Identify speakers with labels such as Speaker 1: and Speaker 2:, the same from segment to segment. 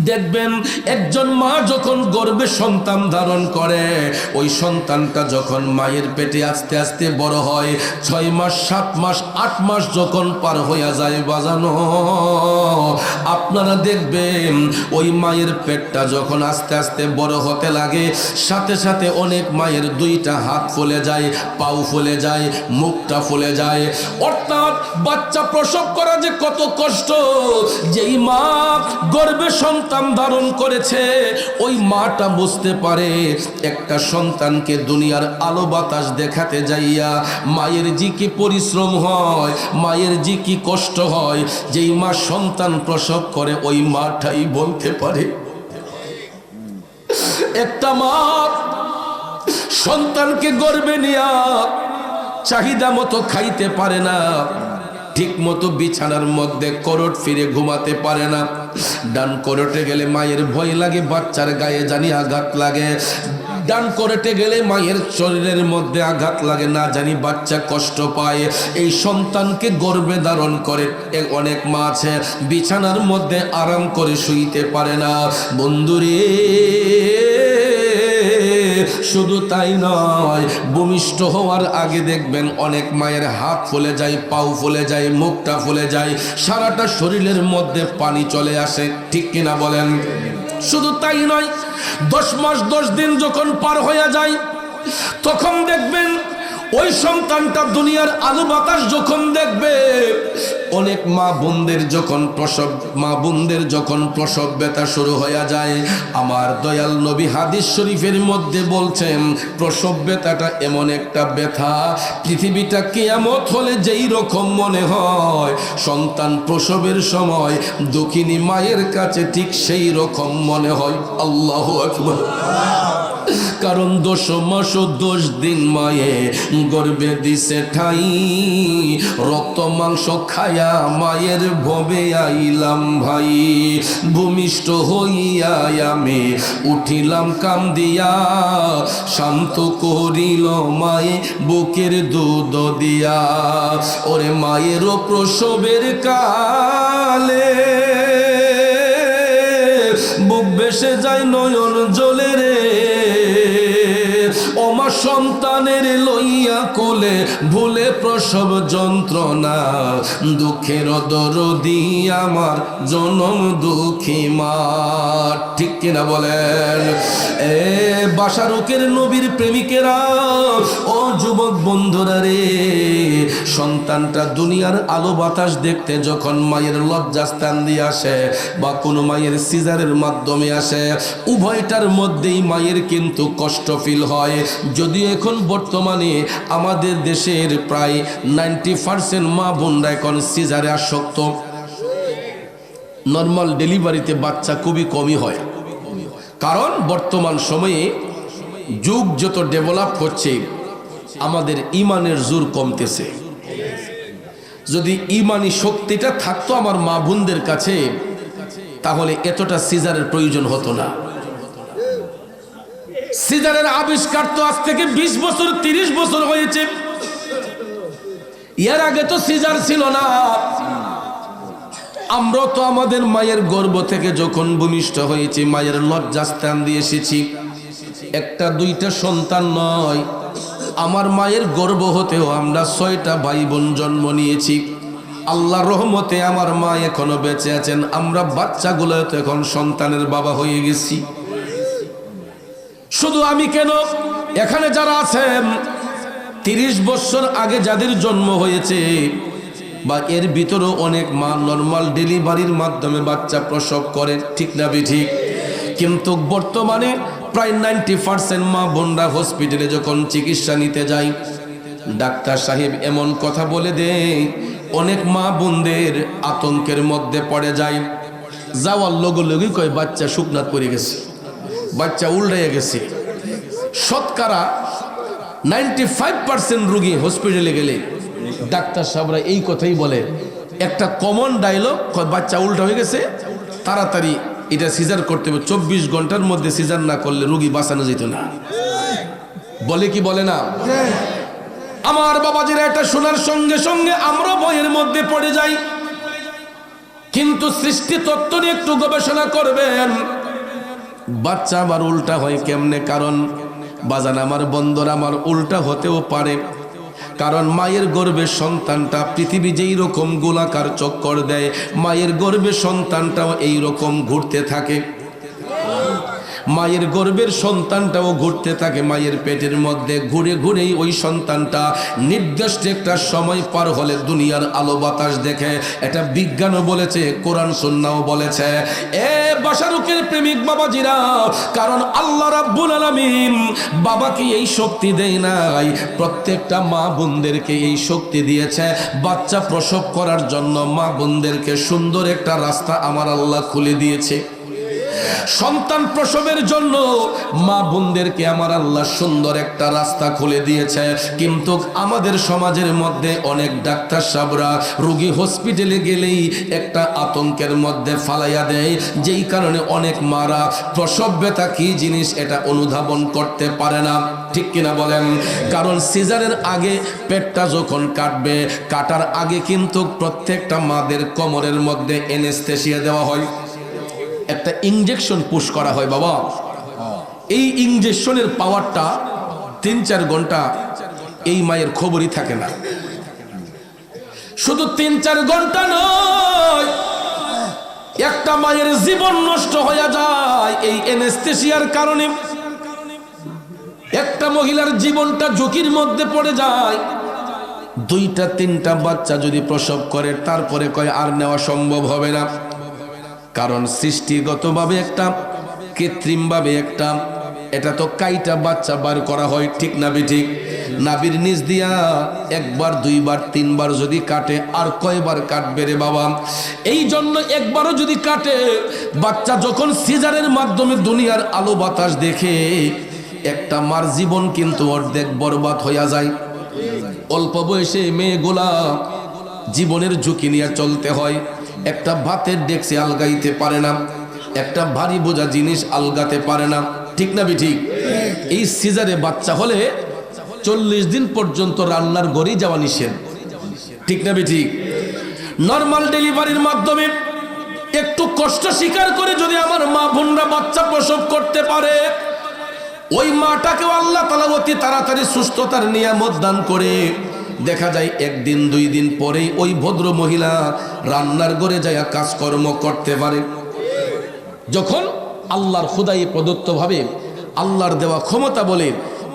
Speaker 1: দেখবেন একজন মা যখন গর্ভে সন্তান ধারণ করে, ওই সন্তানটা যখন মায়ের পেটে আস্তে আস্তে বড় হয়, 6 মাস 7 মাস 8 মাস যখন পার হয়ে যায় বাজানো, আপনারা দেখবেন ওই মায়ের পেটটা যখন আস্তে আস্তে বড় হতে লাগে, সাথে সাথে অনেক মায়ের 2টা হাত ফুলে যায়, পাও ফুলে যায়, মুখটা ফুলে যায়। অর্থাৎ বাচ্চা প্রসব করা যে কত কষ্ট, যেই মা গর্ভে সন্তান ধারণ করেছে ওই মাটা বুঝতে পারে একটা সন্তানকে দুনিয়ার আলো বাতাস দেখাতে যাইয়া মায়ের যে কি পরিশ্রম হয়, মায়ের যে কি কষ্ট হয়। যেই মা সন্তান প্রসব করে ওই মাটাই বলতে পারে। একটা মা সন্তানকে গর্ভে নিয়া চাহিদা মতো খাইতে পারে না, ঠিক মতো বিছানার মধ্যে করট ফিরে ঘুমাতে পারে না। ডান করটে গেলে মায়ের ভয় লাগে, বাচ্চার গায়ে জানি আঘাত লাগে। ডান করটে গেলে মায়ের শরীরের মধ্যে আঘাত লাগে, না জানি বাচ্চা কষ্ট পায়। এই সন্তানকে গর্ভে ধারণ করে অনেক মা আছে বিছানার মধ্যে আরাম করে শুইতে পারে না। বন্ধুরে, শুধু তাই নয়, ভূমিষ্ঠ হওয়ার আগে দেখবেন অনেক মায়ের হাত ফুলে যায়, পাও ফুলে যায়, মুখটা ফুলে যায়, সারাটা শরীরের মধ্যে পানি চলে আসে, ঠিক কিনা বলেন? শুধু তাই নয়, 10 মাস 10 দিন যখন পার হয়ে যায় তখন দেখবেন ওই সন্তানটা দুনিয়ার আলো বাতাস যখন দেখবে, অনেক মা বোনদের যখন প্রসব ব্যথা শুরু হয়ে যায়, আমার দয়াল নবী হাদিস শরীফের মধ্যে বলছেন প্রসব ব্যথাটা এমন একটা ব্যথা, পৃথিবীটা কিয়ামত হলে যেই রকম মনে হয় সন্তান প্রসবের সময় দুঃখিনী মায়ের কাছে ঠিক সেই রকম মনে হয়। আল্লাহু আকবার। কারণ 10 মাস 10 দিন মায়ে গর্ভে দিছে ঠাই, রক্ত মাংস খায়া মায়ের ভবে আইলাম ভাই, ভূমিষ্ঠ হইয়া আমি উঠিলাম কাম দিয়া, শান্ত করিল মায়ে বুকের দুধ দিয়া। ওরে মায়েরও প্রসবের কালে বুক ভেসে যায় নয়ন জলে রে, ওমা সন্তানের লইয়া কোলে ভুলে প্রসব যন্ত্রণা, দুঃখের দরদি আমার জনম দুঃখী মা, ঠিক কিনা বলেন? বাশারুকের নবীর প্রেমিকেরা, ও যুবক বন্ধুরা রে, সন্তানটা দুনিয়ার আলো বাতাস দেখতে যখন মায়ের লজ্জাস্থান দিয়ে আসে বা কোনো মায়ের সিজারের মাধ্যমে আসে, উভয়টার মধ্যেই মায়ের কিন্তু কষ্ট ফিল হয়। যদিও এখন বর্তমানে আমাদের দেশের প্রায় 90% মা বোনরা এখন সিজারে আসক্ত, নর্মাল ডেলিভারিতে বাচ্চা খুবই কমই হয়। কারণ বর্তমান সময়ে যুগ যত ডেভেলপ হচ্ছে আমাদের ইমানের জোর কমতেছে। যদি ইমানি শক্তিটা থাকতো আমার মা বোনদের কাছে, তাহলে এতটা সিজারের প্রয়োজন হতো না। সিজারের আবিষ্কার তো আজ থেকে 20 বছর 30 বছর হয়েছে, এর আগে তো সিজার ছিল না। আমরা তো আমাদের মায়ের গর্ভ থেকে যখন ভূমিষ্ঠ হয়েছি মায়ের লজ্জাস্থান দিয়ে এসেছি। 1টা 2টা সন্তান নয়, আমার মায়ের গর্ভ হতেও আমরা 6টা ভাই বোন জন্ম নিয়েছি। আল্লাহর রহমতে আমার মা এখনো বেঁচে আছেন, আমরা বাচ্চাগুলো তো এখন সন্তানের বাবা হয়ে গেছি। শুধু আমি কেন, এখানে যারা আছেন 30 বছর আগে যাদের জন্ম হয়েছে বা এর ভিতরেও অনেক মা নর্মাল ডেলিভারির মাধ্যমে বাচ্চা প্রসব করেন, ঠিক না ঠিক? কিন্তু বর্তমানে প্রায় 90% মা বোনরা হসপিটালে যখন চিকিৎসা নিতে যায়, ডাক্তার সাহেব এমন কথা বলে দেয়, অনেক মা বোনদের আতঙ্কের মধ্যে পড়ে যায়। যাওয়ার লগে লগে কয় বাচ্চা শুকনাত পড়ে গেছে, বাচ্চা উল্টাইয়া গেছে। শতকরা 95% রোগী হসপিটালে গেলে ডাক্তার সাহেবরা এই কথাই বলে, একটা কমন ডায়লগ, বাচ্চা উল্টা হয়ে গেছে, তাড়াতাড়ি এটা সিজার করতে হবে, 24 ঘন্টার মধ্যে সিজার না করলে রোগী বাঁচানো যেত না। বলে কি বলে না? আমার বাবাজিরা এটা শোনার সঙ্গে সঙ্গে আমরা ভয়ের মধ্যে পড়ে যাই। কিন্তু সৃষ্টি তত্ত্ব নিয়ে একটু গবেষণা করবেন, বাচ্চা আবার উল্টা হয় কেমনে? কারণ বাজান আমার বন্ধুরা আমার, উল্টা হতেও পারে। কারণ মায়ের গর্ভে সন্তানটা পৃথিবী যেই রকম গোলাকার চক্কর দেয়, মায়ের গর্ভে সন্তানটাও এই রকম ঘুরতে থাকে। মায়ের গর্ভের সন্তানটাও ঘুরতে থাকে মায়ের পেটের মধ্যে, ঘুরে ঘুরেই ওই সন্তানটা নির্দিষ্ট একটা সময় পার হলে দুনিয়ার আলো বাতাস দেখে। এটা বিজ্ঞানও বলেছে, কোরআন সুন্নাহও বলেছে। এ বাশারুকের প্রেমিক বাবাজিরা, কারণ আল্লাহ রাব্বুল আলামিন বাবাকে এই শক্তি দেয় নাই, প্রত্যেকটা মা বোনদেরকে এই শক্তি দিয়েছে বাচ্চা প্রসব করার জন্য। মা বোনদেরকে সুন্দর একটা রাস্তা আমার আল্লাহ খুলে দিয়েছে। সন্তান প্রসবের জন্য মা বোনদেরকে আমার আল্লাহ সুন্দর একটা রাস্তা খুলে দিয়েছে। কিন্তু আমাদের সমাজের মধ্যে অনেক ডাক্তার সাহেবরা রোগী হসপিটালে গেলেই একটা আতঙ্কের মধ্যে ফালাইয়া দেয়, যেই কারণে অনেক মারা প্রসব ব্যথা কি জিনিস এটা অনুধাবন করতে পারে না। ঠিক কিনা বলেন? কারণ সিজারের আগে পেটটা যখন কাটবে, কাটার আগে কিন্তু প্রত্যেকটা মাদের কোমরের মধ্যে এনেস্থেসিয়া দেওয়া হয়, একটা ইনজেকশন পুশ করা হয় বাবা। এই ইনজেকশনের পাওয়ারটা 3-4 ঘন্টা এই মায়ের খবরই থাকে না। শুধু 3-4 ঘন্টা নয়, একটা মায়ের জীবন নষ্ট হয়ে যায় এই এনেস্থেসিয়ার কারণে। একটা মহিলার জীবনটা ঝুঁকির মধ্যে পড়ে যায়। 2-3টা বাচ্চা যদি প্রসব করে, তারপরে কয় আর নেওয়া সম্ভব হবে না। কারণ সৃষ্টিগতভাবে একটা, কৃত্রিমভাবে একটা, এটা তো কাইটা বাচ্চা বার করা হয়, ঠিক না বেঠিক? নাভির নিচ দিয়া 1বার 2বার 3বার যদি কাটে, আর কয়বার কাটবে রে বাবা? এই জন্য একবারও যদি কাটে, বাচ্চা যখন সিজারের মাধ্যমে দুনিয়ার আলো বাতাস দেখে, একটা মার জীবন কিন্তু অর্ধেক বরবাদ হইয়া যায়। অল্প বয়সে মেয়েগুলা জীবনের ঝুঁকি নিয়ে চলতে হয়। একটা ভাতের ডেকসে আলগাইতে পারে না, একটা ভারী বোঝা জিনিস আলগাতে পারে না, ঠিক না বেঠিক? এই সিজারে বাচ্চা হলে 40 দিন পর্যন্ত রান্নার ঘরেই যাওয়া নিষেধ, ঠিক না বেঠিক? নর্মাল ডেলিভারির মাধ্যমে একটু কষ্ট স্বীকার করে যদি আমার মা বোনরা বাচ্চা প্রসব করতে পারে, ওই মাটাকেও আল্লাহ তাআলা অতি তাড়াতাড়ি সুস্থতার নিয়ামত দান করে। দেখা যায় 1 দিন 2 দিন পরেই ওই ভদ্র মহিলা রান্নার ঘরে যায় কাজকর্ম করতে পারে। যখন আল্লাহর খুদাই প্রদত্ত ভাবে, আল্লাহর দেওয়া ক্ষমতা বলে,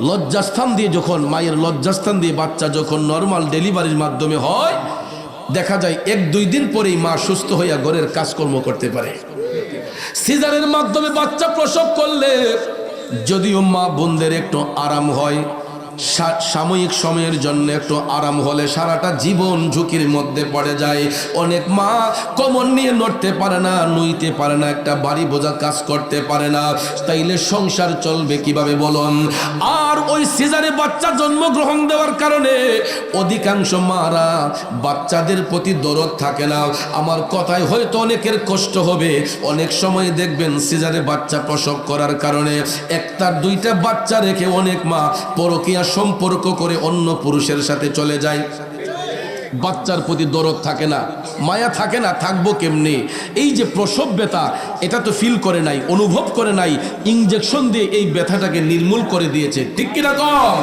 Speaker 1: লজ্জাস্থান দিয়ে, যখন মায়ের লজ্জাস্থান দিয়ে বাচ্চা যখন নর্মাল ডেলিভারির মাধ্যমে হয়, দেখা যায় 1-2 দিন পরেই মা সুস্থ হইয়া ঘরের কাজকর্ম করতে পারে। সিজারের মাধ্যমে বাচ্চা প্রসব করলে যদিও মা বোনদের একটু আরাম হয়, সাময়িক সময়ের জন্য একটু আরাম হলে সারাটা জীবন ঝুঁকির মধ্যে পড়ে যায়। অনেক মা কোমর নিয়ে নড়তে পারে না, নুইতে পারে না, একটা বাড়ি বোঝা কাজ করতে পারে না। তাইলে সংসার চলবে কিভাবে বলুন? আর ওই সিজারে বাচ্চা জন্মগ্রহণ দেওয়ার কারণে অধিকাংশ মারা বাচ্চাদের প্রতি দরদ থাকে না। আমার কথায় হয়তো অনেকের কষ্ট হবে, অনেক সময় দেখবেন সিজারে বাচ্চা প্রসব করার কারণে 1-2টা বাচ্চা রেখে অনেক মা পরকীয়া সম্পর্ক করে অন্য পুরুষের সাথে চলে যায়। বাচ্চার প্রতি দরদ থাকে না, মায়া থাকে না, থাকবো কেমনে? এই যে প্রসব ব্যথা, এটা তো ফিল করে নাই, অনুভব করে নাই, ইনজেকশন দিয়ে এই ব্যথাটাকে নির্মূল করে দিয়েছে, ঠিক কিনা কম?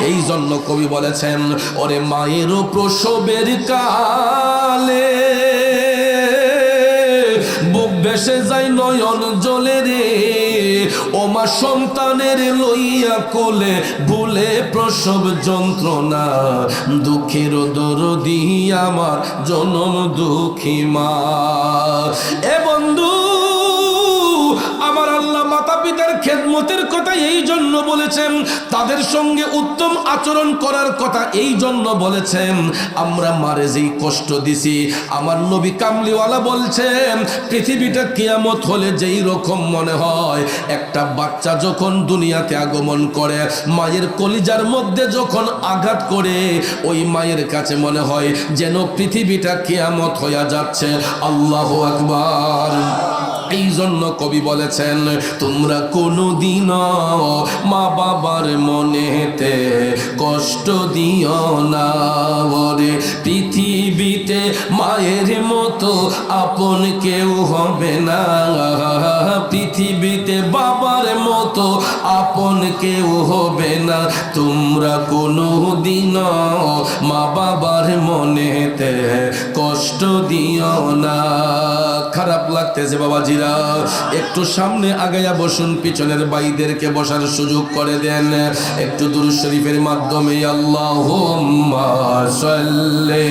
Speaker 1: এই জন্য কবি বলেছেন, ওরে মায়েরও প্রসবের কালে বুক ভেসে যায় নয়ন জলে রে, ও মা সন্তানের লইয়া কোলে ভুলে প্রসব যন্ত্রণা, দুঃখের দরদি আমার জনম দুঃখী মা। এ বন্ধু আমার, আল্লাহ মাতা পিতার খেদমতের কথা এই জন্য বলেছেন, তাদের সঙ্গে উত্তম আচরণ করার কথা এই জন্য বলেছেন। আমরা মারে যেই কষ্ট দিছি, আমার নবী কামলিওয়ালা বলছেন, পৃথিবীটা কিয়ামত হলে যেই রকম মনে হয়, একটা বাচ্চা যখন দুনিয়াতে আগমন করে, মায়ের কলিজার মধ্যে যখন আঘাত করে, ওই মায়ের কাছে মনে হয় যেন পৃথিবীটা কিয়ামত হয়ে যাচ্ছে। আল্লাহু আকবার। এই জন্য কবি বলেছেন, তোমরা কোনোদিনও মা বাবার মনেতে কষ্ট দিও না। ওরে পৃথিবীতে মায়ের মতো আপন কেউ হবে না, পৃথিবীতে বাবার মতো আপন কেউ হবে না। তোমরা কোনোদিনও মা বাবার মনেতে কষ্ট দিও না। খারাপ লাগতেছে বাবাজিরা, একটু সামনে আগাইয়া বসুন, পিছনের ভাইদেরকে বসার সুযোগ করে দেন। একটু দুরূদ শরীফের মাধ্যমে আল্লাহুম্মা সাল্লি,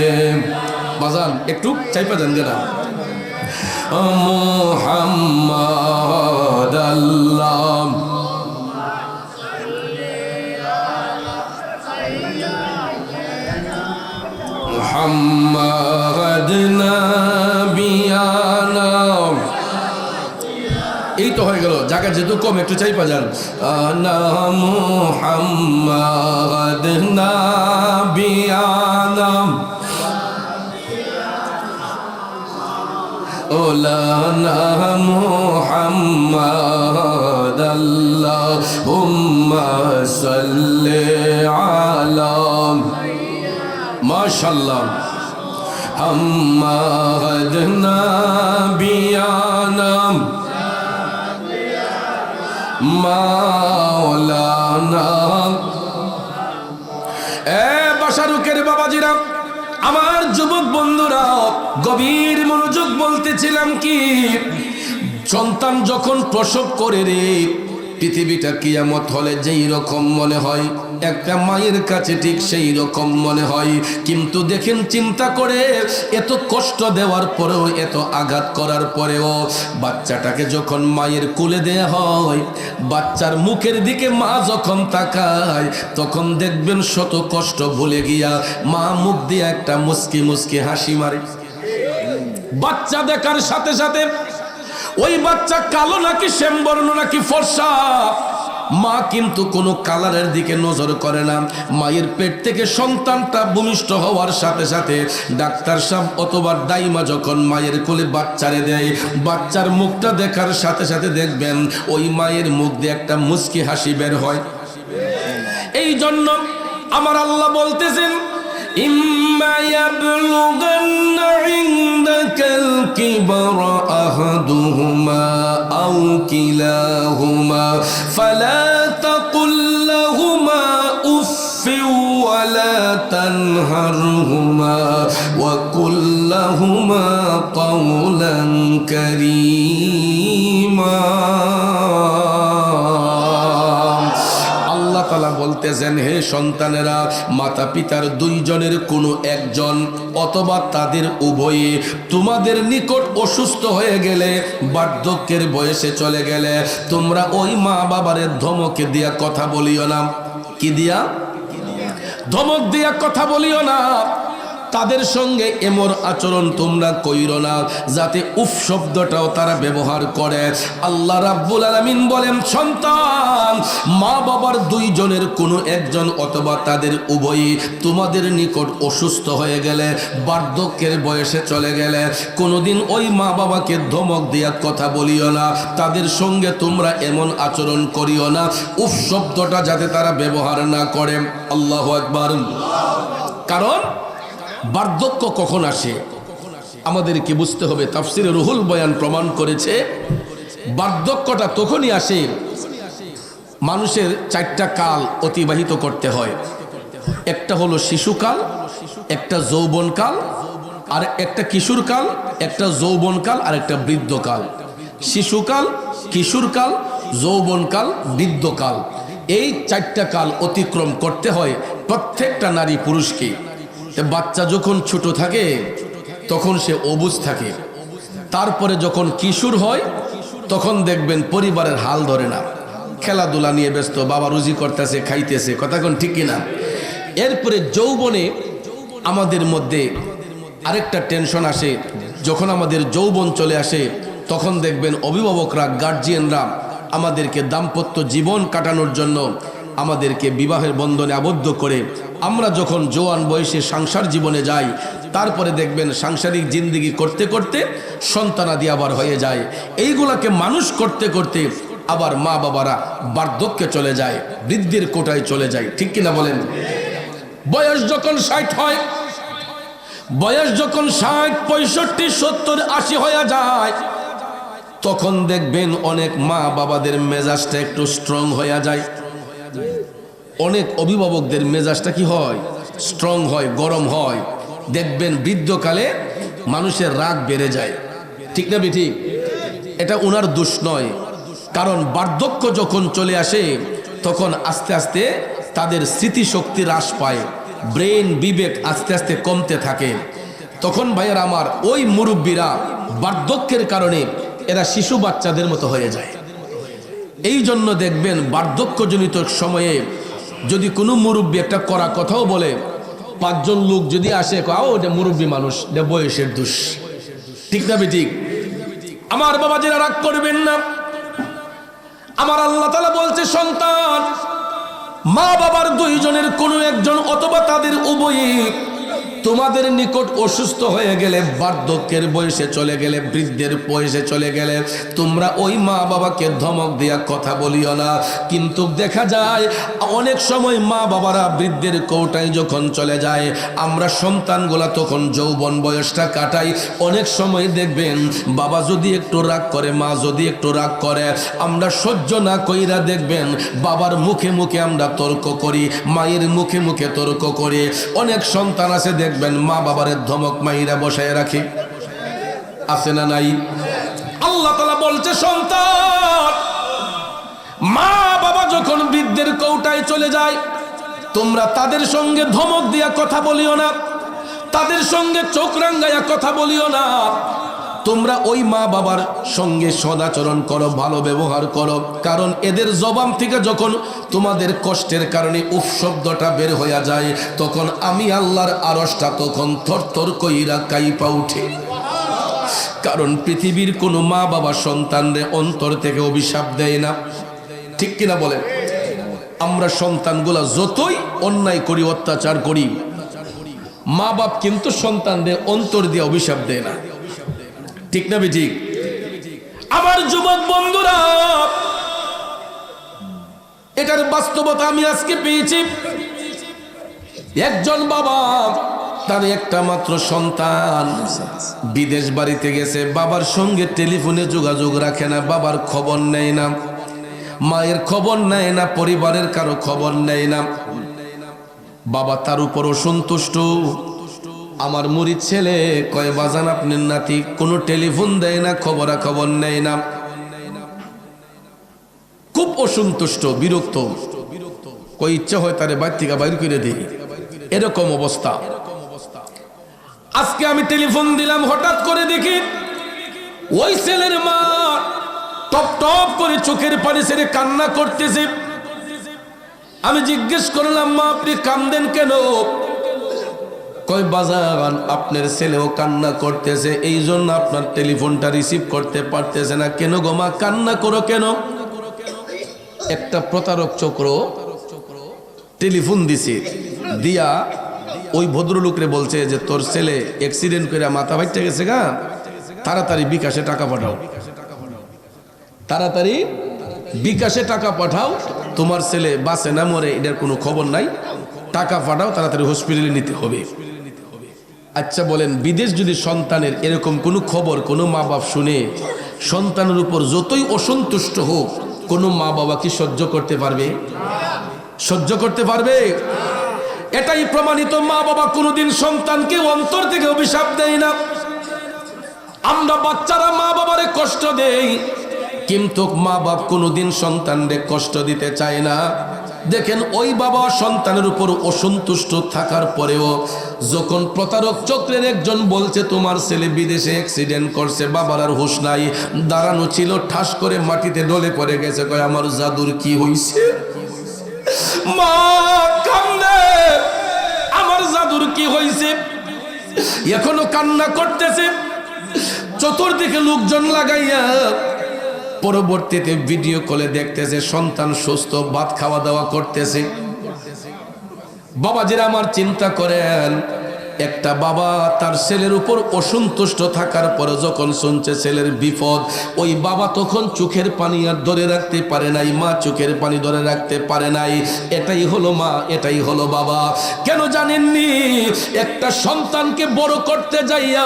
Speaker 1: বাজান একটু চাইপা দেন না, মুহাম্মাদ আল্লাহ মুহাম্মাদ নাবিয়ানা। এই তো হয়ে গেল, জায়গা যেহেতু কম একটু চাইপা যান। আনা মুহাম্মাদ নাবিয়ানা ওলানা মুহাম্মাদ আল্লাহুম্মা সাল্লি আলা মাশাআল্লাহ মুহাম্মাদ নাবিয়ানা মাওলানা। এ বাশারুকের বাবাজিরা, আমার যুবক বন্ধুরা, গভীর মনোযোগ বলতেছিলাম কি, সন্তান যখন প্রসব করে রে, পৃথিবীটা কিয়ামত হলে যেই রকম মনে হয়, একটা মায়ের কাছে ঠিক সেই রকম মনে হয়। কিন্তু দেখেন, চিন্তা করে, এত কষ্ট দেওয়ার পরেও, এত আঘাত করার পরেও বাচ্চাটাকে যখন মায়ের কোলে দেয়া হয়, বাচ্চার মুখের দিকে মা যখন তাকায়, তখন দেখবেন শত কষ্ট ভুলে গিয়া মা মুখ দিয়ে একটা মুস্কি মুস্কি হাসি মারে। বাচ্চা দেখার সাথে সাথে ওই বাচ্চা কালো নাকি শ্যামবর্ণ নাকি ফর্সা, মা কিন্তু কোনো কালারের দিকে নজর করে না। মায়ের পেট থেকে সন্তানটা ভূমিষ্ঠ হওয়ার সাথে সাথে ডাক্তার সাহেব অথবা দাইমা যখন মায়ের কোলে বাচ্চারে দেয়, বাচ্চার মুখটা দেখার সাথে সাথে দেখবেন ওই মায়ের মুখ দিয়ে একটা মুস্কি হাসি বের হয়। এই জন্য আমার আল্লাহ বলতেছেন, ইম্মা ইয়াবলুগান্না ইনদাকাল কিবরা আহাদুহুমা আও কিলাহুমা ফালা তাকুল লাহুমা উফফিন ওয়ালা তানহারহুমা ওয়া কুল লাহুমা কাওলান কারীমা। তাআলা বলতেছেন, হে সন্তানেরা, মাতা পিতার দুইজনের কোনো একজন অথবা তাদের উভয়ে তোমাদের নিকট অসুস্থ হয়ে গেলে, বার্ধক্যের বয়সে চলে গেলে, তোমরা ওই মা বাবারে ধমকে দিয়া কথা বলিও না। কি দিয়া? ধমক দিয়া কথা বলিও না। তাদের সঙ্গে এমন আচরণ তোমরা কইরো না যাতে উফ শব্দটাও তারা ব্যবহার করে। আল্লাহ রাব্বুল আলামিন বলেন, সন্তান মা বাবার দুইজনের কোনো একজন অথবা তাদের উভয়ই তোমাদের নিকট অসুস্থ হয়ে গেলে, বার্ধক্যের বয়সে চলে গেলে, কোনোদিন ওই মা বাবাকে ধমক দিয়া কথা বলিও না, তাদের সঙ্গে তোমরা এমন আচরণ করিও না, উফ শব্দটা যাতে তারা ব্যবহার না করে। আল্লাহু আকবার। কারণ বার্ধক্য কখন আসে আমাদেরকে বুঝতে হবে। তাফসিরে রুহুল বয়ান প্রমাণ করেছে, বার্ধক্যটা তখনই আসে মানুষের চারটা কাল অতিবাহিত করতে হয়। একটা হলো শিশুকাল, একটা যৌবনকাল, আর একটা কিশোরকাল, একটা যৌবনকাল, আর একটা বৃদ্ধকাল। শিশুকাল, কিশোরকাল, যৌবনকাল, বৃদ্ধকাল, এই চারটা কাল অতিক্রম করতে হয় প্রত্যেকটা নারী পুরুষকে। বাচ্চা যখন ছোট থাকে তখন সে অবুঝ থাকে, তারপরে যখন কিশোর হয় তখন দেখবেন পরিবারের হাল ধরে না, খেলাধুলা নিয়ে ব্যস্ত, বাবা রুজি করতেছে, খাইতেছে, কথা কোন ঠিক কিনা। এরপরে যৌবনে আমাদের মধ্যে আরেকটা টেনশন আসে, যখন আমাদের যৌবন চলে আসে তখন দেখবেন অভিভাবকরা, গার্জিয়ানরা আমাদেরকে দাম্পত্য জীবন কাটানোর জন্য আমাদেরকে বিবাহের বন্ধনে আবদ্ধ করে আমরা যখন জোয়ান বয়সে সংসার জীবনে যাই, তারপরে দেখবেন সাংসারিক জিন্দেগি করতে করতে সন্তানাদি আবার হয়ে যায়। এইগুলাকে মানুষ করতে করতে আবার মা বাবারা বার্ধক্যে চলে যায়, বৃদ্ধির কোটায় চলে যায়। ঠিক কিনা বলেন? বয়স যখন 60 হয়, বয়স যখন 60, 65, 70, 80 হয়ে যায়, তখন দেখবেন অনেক মা বাবাদের মেজাজটা একটু স্ট্রং হয়ে যায়। অনেক অভিভাবকদের মেজাজটা কি হয়? স্ট্রং হয়, গরম হয়। দেখবেন বৃদ্ধকালে মানুষের রাগ বেড়ে যায়। ঠিক না ঠিক? এটা ওনার দোষ নয়, কারণ বার্ধক্য যখন চলে আসে তখন আস্তে আস্তে তাদের স্মৃতিশক্তি হ্রাস পায়, ব্রেন বিবেক আস্তে আস্তে কমতে থাকে। তখন ভাইয়ের আমার ওই মুরব্বীরা বার্ধক্যের কারণে এরা শিশু বাচ্চাদের মতো হয়ে যায়। এই জন্য দেখবেন বার্ধক্যজনিত সময়ে যদি কোনো মুরব্বী একটা করা কথাও বলে, 5 জন লোক যদি আসে, ওটা মুরব্বী মানুষ, এটা বয়সের দোষ। ঠিক না ঠিক? আমার বাবাজিরা রাগ করবেন না। আমার আল্লাহ তাআলা বলছে, সন্তান মা বাবার 2 জনের কোনো একজন অথবা তাদের উভয়ই তোমাদের নিকট অসুস্থ হয়ে গেলে, বার্ধক্যের বয়সে চলে গেলে, বৃদ্ধের বয়সে চলে গেলে, তোমরা ওই মা বাবাকে ধমক দিয়া কথা বলিও না। কিন্তু দেখা যায় অনেক সময় মা বাবারা বৃদ্ধের কৌটায় যখন চলে যায়, আমরা সন্তানগুলা তখন যৌবন বয়সটা কাটাই। অনেক সময় দেখবেন বাবা যদি একটু রাগ করে, মা যদি একটু রাগ করে, আমরা সহ্য না কইরা দেখবেন বাবার মুখে মুখে আমরা তর্ক করি, মায়ের মুখে মুখে তর্ক করি। অনেক সন্তান আছে দেখবেন মা বাবার ধমক মাইরা বসায় রাখে, আছে না নাই? আল্লাহ তাআলা বলছে, সন্তান মা বাবা যখন বৃদ্ধের কৌটায় চলে যায়, তোমরা তাদের সঙ্গে ধমক দিয়া কথা বলিও না, তাদের সঙ্গে চোখ রাঙ্গাইয়া কথা বলিও না। তোমরা ওই মা বাবার সঙ্গে সদাচরণ করো, ভালো ব্যবহার করো, কারণ এদের জবান থেকে যখন তোমাদের কষ্টের কারণে উফ শব্দটা বের হয়ে যায়, তখন আমি আল্লাহর আরশটা তখন থরথর কইরা কাইপা উঠে। কারণ পৃথিবীর কোনো মা বাবা সন্তানদের অন্তর থেকে অভিশাপ দেয় না। ঠিক কিনা বলেন? আমরা সন্তানগুলা যতই অন্যায় করি, অত্যাচার করি, মা বাপ কিন্তু সন্তানদের অন্তর দিয়ে অভিশাপ দেয় না। ঠিক না ঠিক? আমার যুবক বন্ধুরা, এটার বাস্তবতা আমি আজকে পেয়েছি। একজন বাবা, তার একটা মাত্র সন্তান বিদেশ বাড়িতে গেছে, বাবার সঙ্গে টেলিফোনে যোগাযোগ রাখে না, বাবার খবর নেয় না, মায়ের খবর নেয় না, পরিবারের কারো খবর নেয় না। বাবা তার উপর অসন্তুষ্ট। আমার মুরিদ ছেলে কয়, বাজান আপনার নাতি কোনো টেলিফোন দেয় না, খবর নেয় না। খুব অসন্তুষ্ট, বিরক্ত। কই ইচ্ছা হয় তারে বাইর থেকে বাইর করে দিই, এরকম অবস্থা। আজকে আমি টেলিফোন দিলাম, হঠাৎ করে দেখি ওই ছেলের মা টপ টপ করে চোখের পানি ছেড়ে কান্না করতেছে। আমি জিজ্ঞেস করলাম, মা আপনি কান্দেন কেন? কয়, বাজান আপনার ছেলেও কান্না করতেছে, এই জন্য আপনার টেলিফোনটা রিসিভ করতে পারতেছে না। কেন গো মা, কান্না করো কেন? একটা প্রতারক চক্র টেলিফোন দিছে, দিয়া ওই ভদ্রলোকরে বলছে যে তোর ছেলে অ্যাক্সিডেন্ট করে মাথা ফাইটে গেছে গা, তাড়াতাড়ি বিকাশে টাকা পাঠাও, তাড়াতাড়ি বিকাশে টাকা পাঠাও, তোমার ছেলে বাঁচে না মরে এটার কোনো খবর নাই, টাকা পাঠাও, তাড়াতাড়ি হসপিটালে নিতে হবে। আচ্ছা বলেন, বিদেশ যদি সন্তানের এরকম কোনো খবর কোনো মা বাপ শুনে, সন্তানের উপর যতই অসন্তুষ্ট হোক, কোনো মা বাবা কি সহ্য করতে পারবে? সহ্য করতে পারবে? এটাই প্রমাণিত, মা বাবা কোনোদিন সন্তানকে অন্তর থেকে অভিশাপ দেয় না। আমরা বাচ্চারা মা বাবারে কষ্ট দেই, কিন্তু মা বাপ কোনোদিন সন্তানকে কষ্ট দিতে চায় না। দেখেন ওই বাবা সন্তানের উপর অসন্তুষ্ট থাকার পরেও যখন প্রতারক চক্রের একজন বলছে তোমার ছেলে বিদেশে অ্যাক্সিডেন্ট করছে, বাবার আর হুঁশ নাই, দাঁড়ানো ছিল, ঠাস করে মাটিতে ডলে পড়ে গেছে, কয় আমার জাদুর কি হইছে? মা কান্দে, আমার জাদুর কি হইছে? এখনো কান্না করতেছে। চতুর্দিকে লোকজন লাগাইয়া পরবর্তীতে ভিডিও কলে দেখতেছে সন্তান সুস্থ, ভাত খাওয়া দাওয়া করতেছে। বাবাজিরা আমার চিন্তা করেন, একটা বাবা তার ছেলের উপর অসন্তুষ্ট থাকার পরে যখন শুনছে ছেলের বিপদ, ওই বাবা তখন চোখের পানি আর ধরে রাখতে পারে নাই, মা চোখের পানি ধরে রাখতে পারে নাই। এটাই হলো মা, এটাই হলো বাবা। কেন জানেননি? একটা সন্তানকে বড় করতে যাইয়া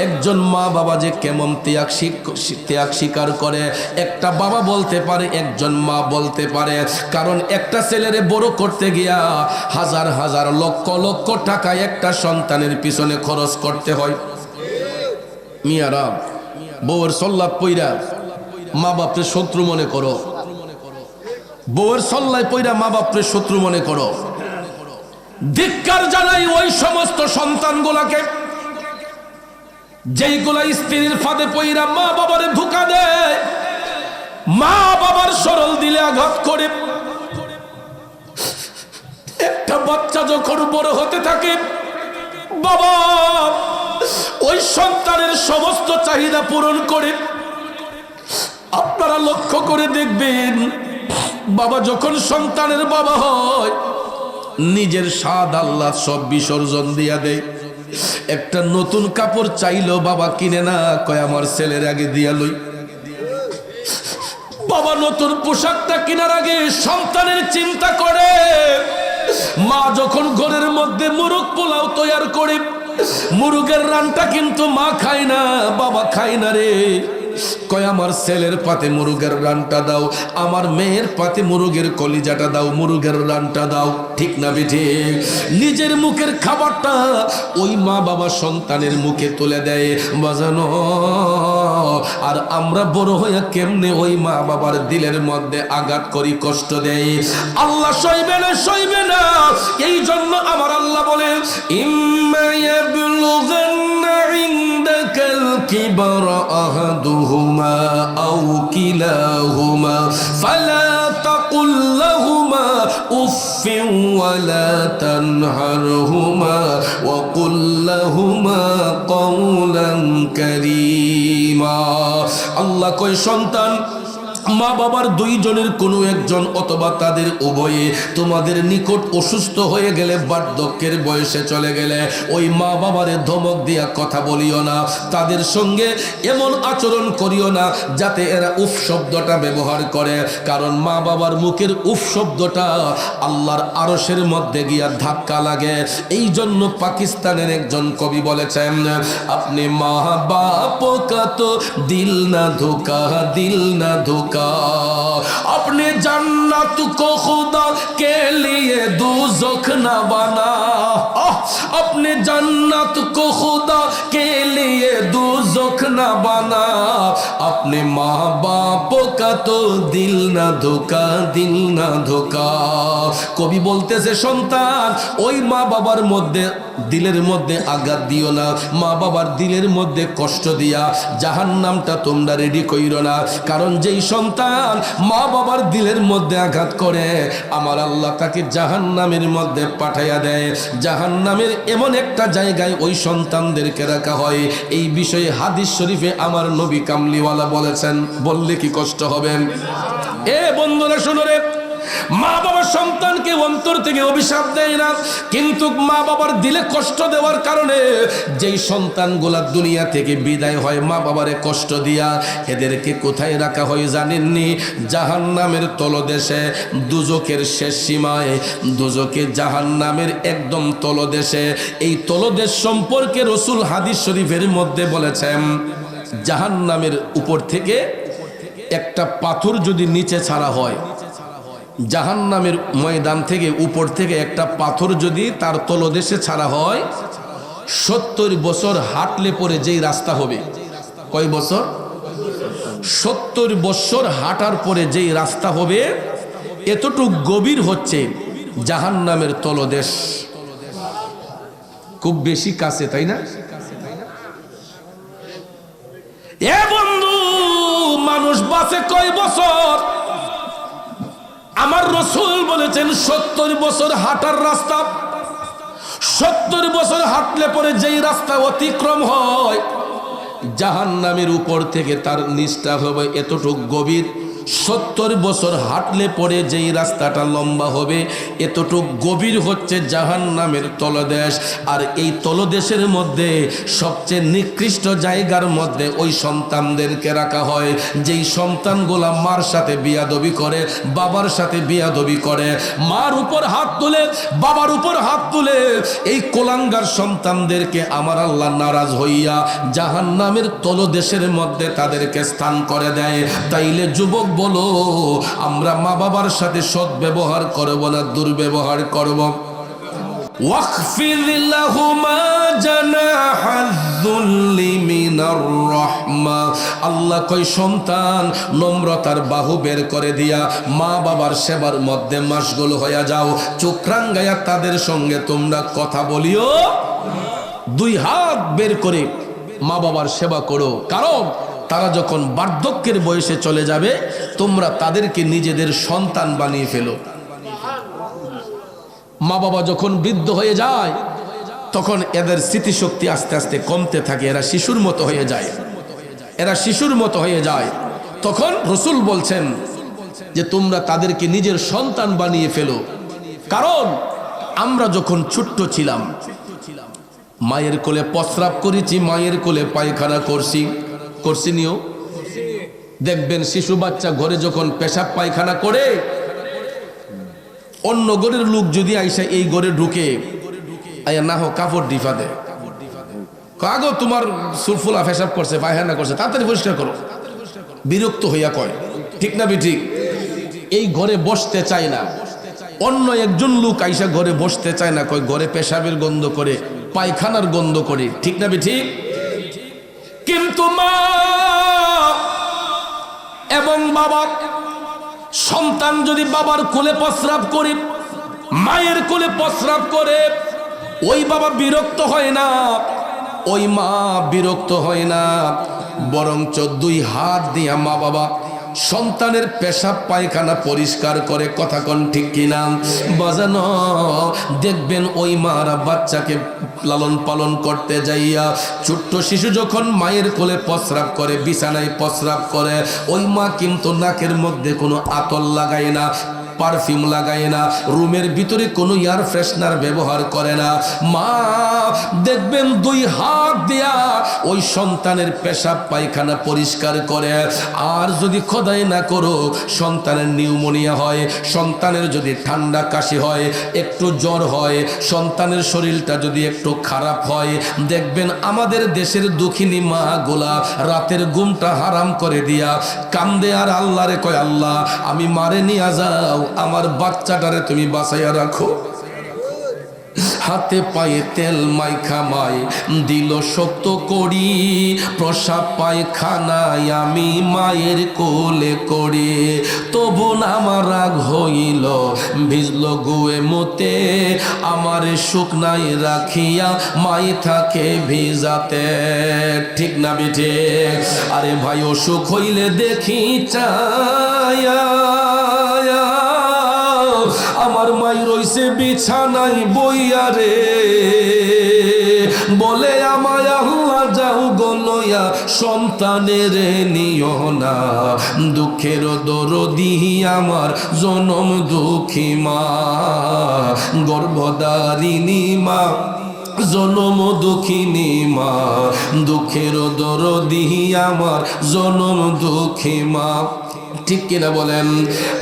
Speaker 1: একজন মা বাবা যে কেমন ত্যাগ স্বীকার করে একটা বাবা বলতে পারে, একজন মা বলতে পারে। কারণ একটা ছেলেরে বড় করতে গিয়া হাজার হাজার লক্ষ লক্ষ টাকা একটা সন্তানের পিছনে খরচ করতে হয়। মিয়ারা বউয়ের সল্লাপ পইরা মা বাপরে শত্রু মনে করো, বউয়ের সল্লায় পইরা মা বাপরে শত্রু মনে করো। ধিক্কার জানাই ওই সমস্ত সন্তানগুলাকে যেইগুলা স্ত্রীর ফাঁদে পইরা মা বাবারে ধোঁকা দেয়, মা বাবার সরল দিলে আঘাত করে। একটা বাচ্চা যখন বড় হতে থাকে, বাবা ওই সন্তানের সমস্ত চাহিদা পূরণ করে। আপনারা লক্ষ্য করে দেখবেন, বাবা যখন সন্তানের বাবা হয় নিজের স্বাদ আল্লাহ সব বিসর্জন দিয়া দেয়। একটা নতুন কাপড় চাইলো বাবা কিনে না, কয় আমার ছেলের আগে দিয়া লই। বাবা নতুন পোশাকটা কেনার আগে সন্তানের চিন্তা করে। মা যখন ঘরের মধ্যে মুরগ পোলাও তৈরি করে, মুরগের রানটা কিন্তু মা খায় না, বাবা খায় না রে। কয় আমার ছেলের পাতে মুরগের রানটা দাও, আমার মেয়ের পাতে মুরগের কলিজাটা দাও, মুরগের রানটা দাও। ঠিক না বেঠে? নিজের মুখের খাবারটা ওই মা বাবা সন্তানের মুখে তুলে দেয় বাজানো। আর আমরা বড় হয়ে কেমনে ওই মা বাবার দিলের মধ্যে আঘাত করি, কষ্ট দেয়। আল্লাহ সইবে না, সইবে না। এই জন্য আমার আল্লাহ বলেন, ইম্মা ইয়াবলুগান্না ইনদাকাল কিবরা আহাদুহুমা আও কিলাহুমা ফালা তাকুল লাহুমা উফফিন ওয়ালা তানহারহুমা ওয়া কুল লাহুমা কাওলান কারীমা। আল্লাহ কয় সন্তান মা বাবার দুইজনের কোনো একজন অথবা তাদের উভয়ে তোমাদের নিকট অসুস্থ হয়ে গেলে, বার্ধক্যের বয়সে চলে গেলে, ওই মা বাবারে ধমক দিয়া কথা বলিও না, তাদের সঙ্গে এমন আচরণ করিও না যাতে এরা উফ শব্দটা ব্যবহার করে। কারণ মা বাবার মুখের উফ শব্দটা আল্লাহর আরশের মধ্যে গিয়া ধাক্কা লাগে। এই জন্য পাকিস্তানের একজন কবি বলেছেন, আপনি মা বাপ কা তো দিল না ধোকা, দিল না ধোকা, अपने जन्नत को खुदा के लिए दोज़ख न बना, अपने जन्नत को खुदा के लिए दोज़ख न बना, अपने माँ बाप का तो दिल न धोका, दिल न धोका। কবি বলতেছে সন্তান ওই মা বাবার মধ্যে দিলের মধ্যে আঘাত দিও না, মা বাবার দিলের মধ্যে কষ্ট দিয়া জাহান্নামটা তোমরা রেডি কইরো না। কারণ যেই সন্তান মা বাবার দিলের মধ্যে আঘাত করে আমার আল্লাহ তাকে জাহান্নামের মধ্যে পাঠাইয়া দেয়। জাহান্নামের এমন একটা জায়গায় ওই সন্তানদেরকে রাখা হয়। এই বিষয়ে হাদিস শরীফে আমার নবী কামলিওয়ালা বলেছেন, বললে কি কষ্ট হবে? এ বন্ধুরা শুনো রে, মা বাবার সন্তানকে অন্তর থেকে অভিশাপ দেয় না, কিন্তু মা বাবার দিলে কষ্ট দেওয়ার কারণে যেই সন্তানগুলা দুনিয়া থেকে বিদায় হয় মা বাবারে কষ্ট দিয়া, এদেরকে কোথায় রাখা হয় জানেননি? জাহান্নামের তলদেশে, দুজকের শেষ সীমায়, দুজকে জাহান্নামের একদম তলদেশে। এই তলদেশ সম্পর্কে রাসূল হাদিস শরীফের মধ্যে বলেছেন, জাহান্নামের উপর থেকে একটা পাথর যদি নিচে ছাড়া হয়, জাহান্নামের ময়দান থেকে উপর থেকে একটা পাথর যদি তার তলদেশে ছাড়া হয়, 70 বছর হাঁটলে পরে যেই রাস্তা হবে, কয় বছর? 70 বছর হাঁটার পরে যেই রাস্তা হবে এতটুক গভীর হচ্ছে জাহান্নামের তলদেশ। খুব বেশি কাছে, তাই না? এ বন্ধু, মানুষ বাঁচে কয় বছর? আমার রাসূল বলেছেন 70 বছর হাঁটার রাস্তা। 70 বছর হাঁটলে পরে যেই রাস্তা অতিক্রম হয় জাহান্নামের উপর থেকে তার নিচটা হবে এতটুক গভীর। 70 বছর হাঁটলে পরে যেই রাস্তাটা লম্বা হবে এতটুক গভীর হচ্ছে জাহান্নামের তলদেশ। আর এই তলদেশের মধ্যে সবচেয়ে নিকৃষ্ট জায়গার মধ্যে ওই সন্তানদেরকে রাখা হয় যেই সন্তানগুলা মার সাথে বিয়াদবি করে, বাবার সাথে বিয়াদবি করে, মার উপর হাত তুলে, বাবার উপর হাত তুলে, এই কোলাঙ্গার সন্তানদেরকে আমার আল্লাহ নারাজ হইয়া জাহান্নামের তলদেশের মধ্যে তাদেরকে স্থান করে দেয়। তাইলে যুবক বলো, আমরা মা বাবার সাথে সৎ ব্যবহার করব না দুর্ব্যবহার করব? ওয়াখফিদ লাহুমা জানাহায-যুল্লি মিনার রাহমা। আল্লাহ কই সন্তান নম্রতার বাহু বের করে দিয়া মা বাবার সেবার মধ্যে মাশগুল হইয়া যাও, চোখ রাঙ্গাইয়া তাদের সঙ্গে তোমরা কথা বলিও, দুই হাত বের করে মা বাবার সেবা করো। কারণ তারা যখন বার্ধক্যের বয়সে চলে যাবে তোমরা তাদেরকে নিজেদের সন্তান বানিয়ে ফেলো। মা বাবা যখন বৃদ্ধ হয়ে যায় তখন এদের স্মৃতিশক্তি আস্তে আস্তে কমতে থাকে, এরা শিশুর মতো হয়ে যায়, এরা শিশুর মতো হয়ে যায়। তখন রাসূল বলছেন যে তোমরা তাদেরকে নিজের সন্তান বানিয়ে ফেলো। কারণ আমরা যখন ছোট্ট ছিলাম মায়ের কোলে প্রস্রাব করেছি, মায়ের কোলে পায়খানা করছি নিও। দেখবেন শিশু বাচ্চা ঘরে যখন পেশাব পায়খানা করে অন্য ঘরের লোক যদি আইসা এই ঘরে ঢুকে আয়া না হোক কাপড় ডিফা দে, কাগো তোমার সুরফুলা পেশাব করছে পায়খানা করছে তাড়াতাড়ি পরিষ্কার করো, বিরক্ত হইয়া কয়, ঠিক না ঠিক? এই ঘরে বসতে চায় না। অন্য একজন লোক আইসা ঘরে বসতে চায় না, কয় ঘরে পেশাবের গন্ধ করে, পায়খানার গন্ধ করে, ঠিক না ঠিক? কিন্তু মা এবং বাবা, সন্তান যদি বাবার কোলে প্রস্রাব করে, মায়ের কোলে প্রস্রাব করে, ওই বাবা বিরক্ত হয় না, ওই মা বিরক্ত হয় না, বরঞ্চ দুই হাত দিয়া মা বাবা সন্তানের পেশাব পায়খানা পরিষ্কার করে। কথা কোন ঠিক কিনা বাজানো? দেখবেন ওই মারা বাচ্চাকে লালন পালন করতে যাইয়া ছোট্ট শিশু যখন মায়ের কোলে প্রস্রাব করে, বিছানায় প্রস্রাব করে, ওই মা কিন্তু নাকের মধ্যে কোনো আতর লাগায় না, পারফিউম লাগায় না, রুমের ভিতরে কোনো এয়ার ফ্রেশনার ব্যবহার করে না। মা দেখবেন দুই হাত দিয়া ওই সন্তানের পেশাব পায়খানা পরিষ্কার করে। আর যদি খোদাই না করো সন্তানের নিউমোনিয়া হয়, সন্তানের যদি ঠান্ডা কাশি হয়, একটু জ্বর হয়, সন্তানের শরীরটা যদি একটু খারাপ হয়, দেখবেন আমাদের দেশের দুঃখিনী মা গোলা রাতের ঘুমটা হারাম করে দিয়া কান্দে আর আল্লাহরে কয়, আল্লাহ আমি মারে নিয়ে যাও, আমার বাচ্চাটারে তুমি বাঁচাইয়া রাখো। হাতে পায়ে তেল মাইখা মাই দিল শক্ত করি, প্রসাব পায়খানায় আমি মায়ের কোলে করি, তবু আমার রাগ হইল ভিজল গুয়ে মতে, আমার শুকনাই রাখিয়া মাই থাকে ভিজাতে, ঠিক না বিঠে? আরে ভাই অসুখ হইলে দেখি চায়া আমার মাই রইছে বিছানায় বইয়া রে, বলে আমায় আল্লাহ যাও গলয়া সন্তানের নিও না, দুঃখের দরদি আমার জনম দুঃখী মা, গর্ভধারিণী মা, জনম দুঃখিনী মা, দুঃখের দরদি আমার জনম দুঃখী মা, ঠিক কিনা বলেন?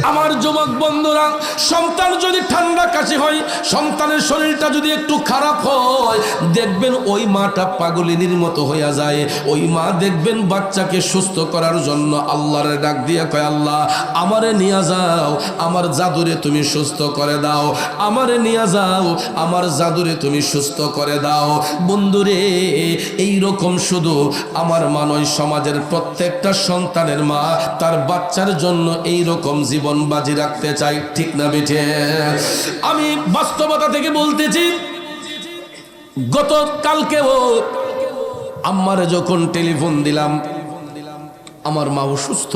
Speaker 1: আমার যুবক বন্ধুরা, সন্তান যদি ঠান্ডা কাশি হয়, সন্তানের শরীরটা যদি একটু খারাপ হয়, দেখবেন ওই মাটা পাগলিনীর মতো হইয়া যায়। ওই মা দেখবেন বাচ্চাকে সুস্থ করার জন্য আল্লাহর ডাক দিয়ে কয়, আল্লাহ আমারে নিয়ে যাও, আমার জাদুরে তুমি সুস্থ করে দাও, আমারে নিয়ে যাও, আমার জাদুরে তুমি সুস্থ করে দাও। বন্ধুরে, এই রকম শুধু আমার মা নয়, সমাজের প্রত্যেকটা সন্তানের মা তার বাচ্চার জন্য এই রকম জীবন বাজি রাখতে চাই, ঠিক না বেঠে? আমি বাস্তবতা থেকে বলতেছি, গতকালকেও আম্মারে যখন টেলিফোন দিলাম, আমার মা অসুস্থ,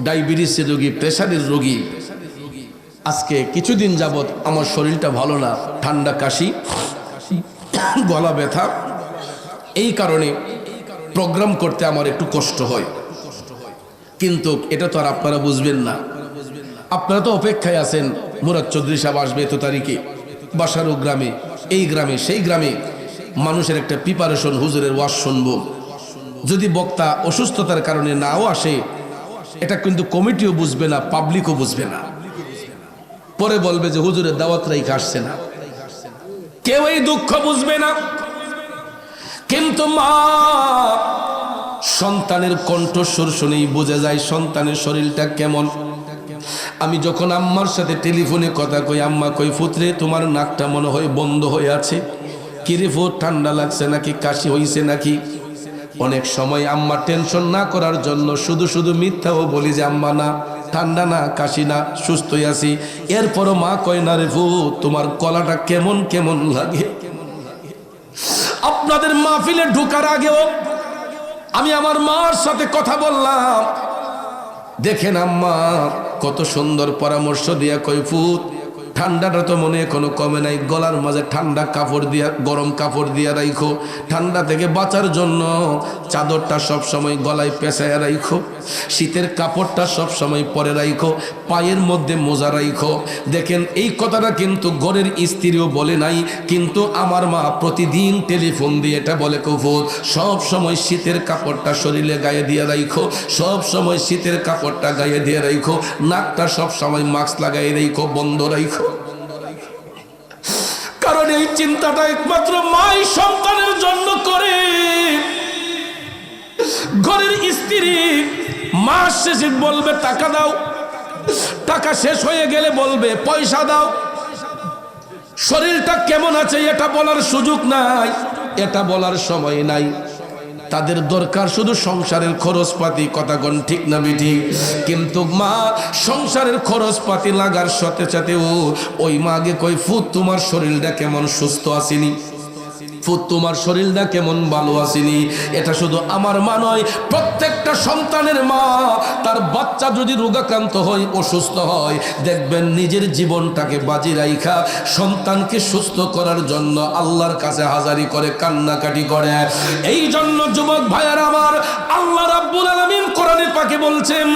Speaker 1: ডায়াবেটিসের রোগী, প্রেসারের রোগী। আজকে কিছুদিন যাবত আমার শরীরটা ভালো না, ঠান্ডা কাশি, গলা ব্যথা, এই কারণে প্রোগ্রাম করতে আমার একটু কষ্ট হয়। কিন্তু এটা তো আর আপনারা বুঝবেন না। আপনারা তো অপেক্ষায় আছেন মুরাদ চৌধুরী সাহেব আসবে এত তারিখে বাসারো গ্রামে, এই গ্রামে, সেই গ্রামে। মানুষের একটা প্রিপারেশন, হুজুরের ওয়াজ শুনবো। যদি বক্তা অসুস্থতার কারণে নাও আসে, এটা কিন্তু কমিটিও বুঝবে না, পাবলিকও বুঝবে না। পরে বলবে যে হুজুরের দাওয়াত রাইখা আসছে না, কেউ এই দুঃখ বুঝবে না। কিন্তু মা সন্তানের কণ্ঠস্বর শুনেই বোঝা যায় সন্তানের শরীরটা কেমন। আমি যখন আম্মার সাথে টেলিফোনে কথা কই, আম্মা কই ফুতরে তোমার নাকটা মনে হয় বন্ধ হয়ে আছে, কিরে ফুত ঠান্ডা লাগছে নাকি, কাশি হইছে নাকি। অনেক সময় আম্মা টেনশন না করার জন্য শুধু শুধু মিথ্যাও বলি যে আম্মা না, ঠান্ডা না, কাশি না, সুস্থই আছি। এরপরও মা কয় না রে ফুত তোমার গলাটা কেমন কেমন লাগে। আপনাদের মাহফিলে ঢোকার আগেও আমি আমার মার সাথে কথা বললাম, দেখেন আম্মা কত সুন্দর পরামর্শ দিয়া কই ফুত ঠান্ডাটা তো মনে এখনো কমে নাই, গলার মাঝে ঠান্ডা কাপড় দিয়া, গরম কাপড় দিয়া রাখো, ঠান্ডা থেকে বাঁচার জন্য চাদরটা সব সময় গলায় পেঁচাইয়া রাখো, শীতের কাপড়টা সব সময় পরে রাখো, পায়ের মধ্যে মোজা রাখো। দেখেন এই কথাটা কিন্তু ঘরের স্ত্রীও বলে নাই, কিন্তু আমার মা প্রতিদিন টেলিফোন দিয়ে এটা বলে কুফুত সব সময় শীতের কাপড়টা শরীরে গায়ে দিয়ে রাখো, সব সময় শীতের কাপড়টা গায়ে দিয়ে রাখো, নাকটা সব সময় মাস্ক লাগাই রাখো, বন্ধ রাখো। কারণ এই চিন্তাটা একমাত্র মাই সন্তানের জন্য করে। ঘরের স্ত্রী মাস শেষে বলবে টাকা দাও, টাকা শেষ হয়ে গেলে বলবে পয়সা দাও। শরীরটা কেমন আছে এটা বলার সুযোগ নাই, এটা বলার সময় নাই। তাদের দরকার শুধু সংসারের খরচপাতি, কথা কোন ঠিক না বেঠিক। কিন্তু মা সংসারের খরচপাতি লাগার সাথে সাথেও ওই মাকে কই ফুত তোমার শরীরটা কেমন, সুস্থ আসেনি, ফুত তোমার শরীরটা কেমন, ভালো আসেনি। এটা শুধু আমার মা নয়, প্রত্যেকটা সন্তানের মা তার বাচ্চা যদি রোগাক্রান্ত হয়, অসুস্থ হয়, দেখবেন নিজের জীবনটাকে বাজি রাইখা সন্তানকে সুস্থ করার জন্য আল্লাহর কাছে হাজারি করে, কান্নাকাটি করে। এই জন্য যুবক ভাইয়ার আমার, আল্লাহ রাব্বুল আলামিন কোরআনে পাকে বলছেন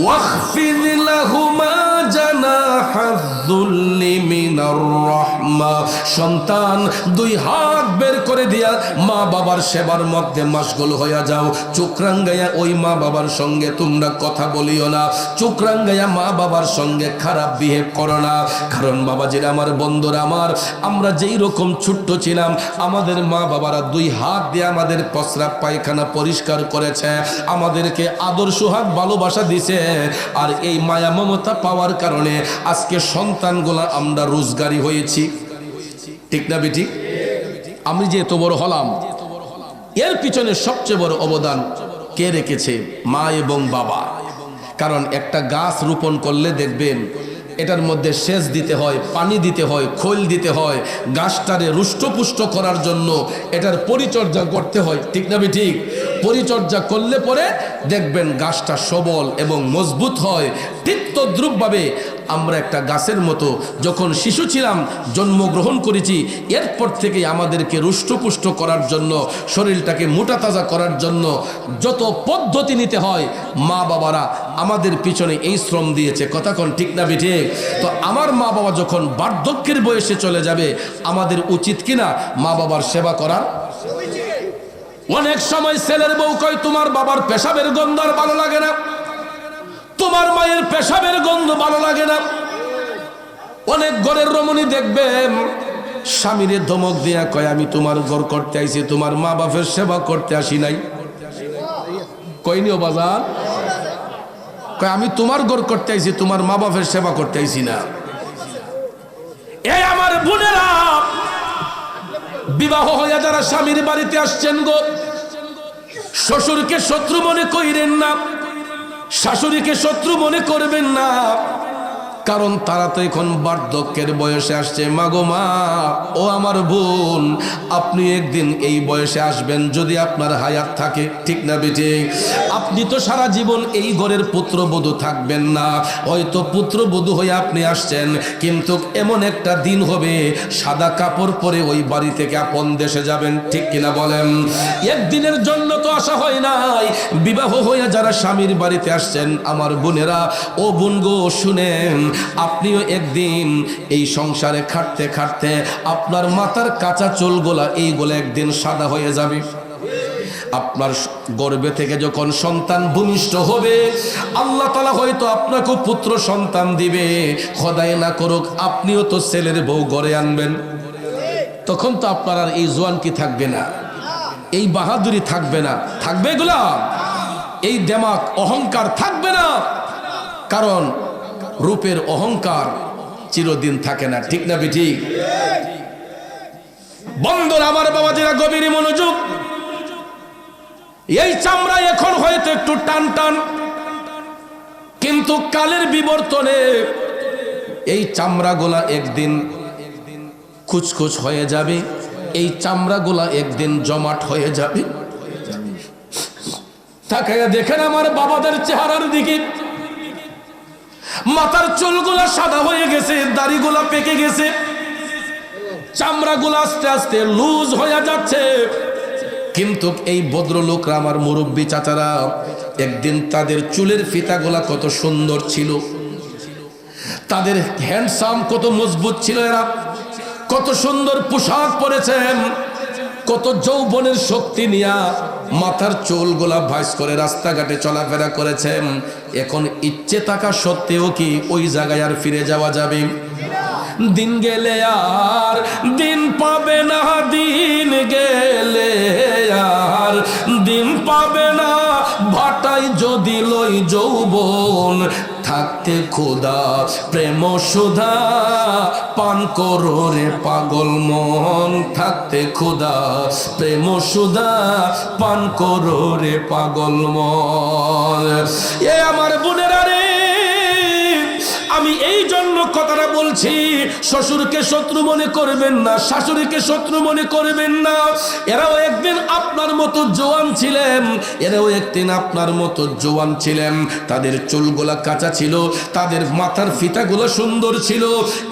Speaker 1: ওয়াখফিদ লাহুমা জানাহাযুল্লি মিনার রাহমা। সন্তান দুই হাত বের করে দিয়া মা বাবার সেবার মধ্যে মাশগুল হইয়া যাও। চোখ রাঙ্গাইয়া ওই মা বাবার সঙ্গে তোমরা কথা বলিও না, চোখ রাঙ্গাইয়া মা বাবার সঙ্গে খারাপ বিহেভ করো না। কারণ বাবাজিরা আমার, বন্ধুরা আমার, আমরা যেই রকম ছোট্ট ছিলাম আমাদের মা বাবারা দুই হাত দিয়ে আমাদের প্রস্রাব পায়খানা পরিষ্কার করেছে, আমাদেরকে আদর সোহাগ ভালোবাসা দিছে। আর এই মায়া মমতা পাওয়ার কারণে আজকে সন্তানগুলা আমরা রোজগারি হয়েছি, ঠিক না বেটি? আমি যে এত বড় হলাম, এর পিছনে সবচেয়ে বড় অবদান কে রেখেছে? মা এবং বাবা। কারণ একটা গাছ রোপণ করলে দেখবেন এটার মধ্যে সেচ দিতে হয়, পানি দিতে হয়, খোল দিতে হয়, গাছটারে রুষ্টপুষ্ট করার জন্য এটার পরিচর্যা করতে হয়, ঠিক না ঠিক? পরিচর্যা করলে পরে দেখবেন গাছটা সবল এবং মজবুত হয়। ঠিক তদ্রূপভাবে আমরা একটা গাছের মতো যখন শিশু ছিলাম, জন্মগ্রহণ করেছি, এরপর থেকে আমাদেরকে রুষ্টপুষ্ট করার জন্য, শরীরটাকে মোটা তাজা করার জন্য যত পদ্ধতি নিতে হয় মা বাবারা আমাদের পিছনে এই শ্রম দিয়েছে, কথা কোন ঠিক না বেঠে? তো আমার মা বাবা যখন বার্ধক্যের বয়সে চলে যাবে, আমাদের উচিত কিনা মা বাবার সেবা করার? অনেক সময় ছেলের বউ কয় তোমার বাবার পেশাবের গন্ধ আর ভালো লাগে না, তোমার মায়ের পেশাবের গন্ধ ভালো লাগে না। অনেক ঘরের রমণী দেখবেন স্বামীরে ধমক দিয়া কয় আমি তোমার ঘর করতে আইছি, তোমার মা বাপের সেবা করতে আসি নাই। কইনিও বাজার কয় আমি তোমার ঘর করতে আইছি, তোমার মা বাপের সেবা করতে আইছি না। এই আমার বোনেরা, বিবাহ হইয়া যারা স্বামীর বাড়িতে আসছেন গো, শ্বশুরকে শত্রু মনে কইরেন না, শাশুড়িকে শত্রু মনে করবেন না। কারণ তারা তো এখন বার্ধক্যের বয়সে আসছে। মাগো মা, ও আমার বোন, আপনি একদিন এই বয়সে আসবেন যদি আপনার হায়াত থাকে, ঠিক না বেটে? আপনি তো সারা জীবন এই ঘরের পুত্রবধূ থাকবেন না, হয়তো পুত্রবধূ হয়ে আপনি আসছেন, কিন্তু এমন একটা দিন হবে সাদা কাপড় পরে ওই বাড়ি থেকে আপন দেশে যাবেন, ঠিক কিনা বলেন? একদিনের জন্য তো আসা হয় নাই। বিবাহ হয়ে যারা স্বামীর বাড়িতে আসছেন আমার বোনেরা, ও বোন গো শুনেন, আপনিও একদিন এই সংসারে খাটতে খাটতে আপনার মাথার কাঁচা চুলগুলা এইগুলো একদিন সাদা হয়ে যাবে। আপনার গর্ভে থেকে যখন সন্তান ভূমিষ্ঠ হবে, আল্লাহ তাআলা হয়তো আপনাকে পুত্র সন্তান দিবে, খোদাই না করুক আপনিও তো ছেলের বউ ঘরে আনবেন। তখন তো আপনার আর এই জোয়ান কি থাকবে না, এই বাহাদুরি থাকবে না, থাকবে এগুলা, এই দেমাক অহংকার থাকবে না। কারণ রূপের অহংকার চিরদিন থাকে না, ঠিক না বেঠিক? বন্ধুরা আমার, বাবাজিরা, গভীর মনোযোগ। এই চামড়া এখন হয়তো একটু টান টান, কিন্তু কালের বিবর্তনে এই চামড়াগুলা একদিন কুচকুচ হয়ে যাবে, এই চামড়াগুলা একদিন জমাট হয়ে যাবে। তাকাইয়া দেখেন আমার বাবাদের চেহারার দিকে, মাথার চুলগুলা সাদা হয়ে গেছে, দাড়িগুলা পেকে গেছে, চামড়াগুলা আস্তে আস্তে লুজ হয়ে যাচ্ছে। কিন্তু এই ভদ্রলোকরা, আমার মুরব্বী চাচারা, একদিন তাদের চুলের ফিতাগুলা কত সুন্দর ছিল, তাদের হ্যান্ডসাম কত মজবুত ছিল, এরা কত সুন্দর পোশাক পরেছেন, কত যৌবনের শক্তি নিয়া মাথার চুলগুলা ভাঁজ করে রাস্তাঘাটে চলাফেরা করেছেন। এখন ইচ্ছে থাকা সত্ত্বেও কি ওই জায়গায় আর ফিরে যাওয়া যাবে? দিন গেলে আর দিন পাবে না, দিন গেলে আর দিন পাবে না, ভাটাই যদি লই যৌবন, থাকতে খোদা প্রেম সুধা পান করো রে পাগল মন, থাকতে খোদা প্রেম সুধা পান করো রে পাগল মন। এ আমার বোনেরা রে, আমি এই জন্য কথাটা বলছি, শ্বশুরকে শত্রু মনে করবেন না, শাশুড়িকে শত্রু মনে করবেন না। এরাও একদিন আপনার মতো জোয়ান ছিলেন, এরাও একদিন আপনার মতো জোয়ান ছিলেন, তাদের চুলগুলা কাঁচা ছিল, তাদের মাথার ফিতাগুলো সুন্দর ছিল,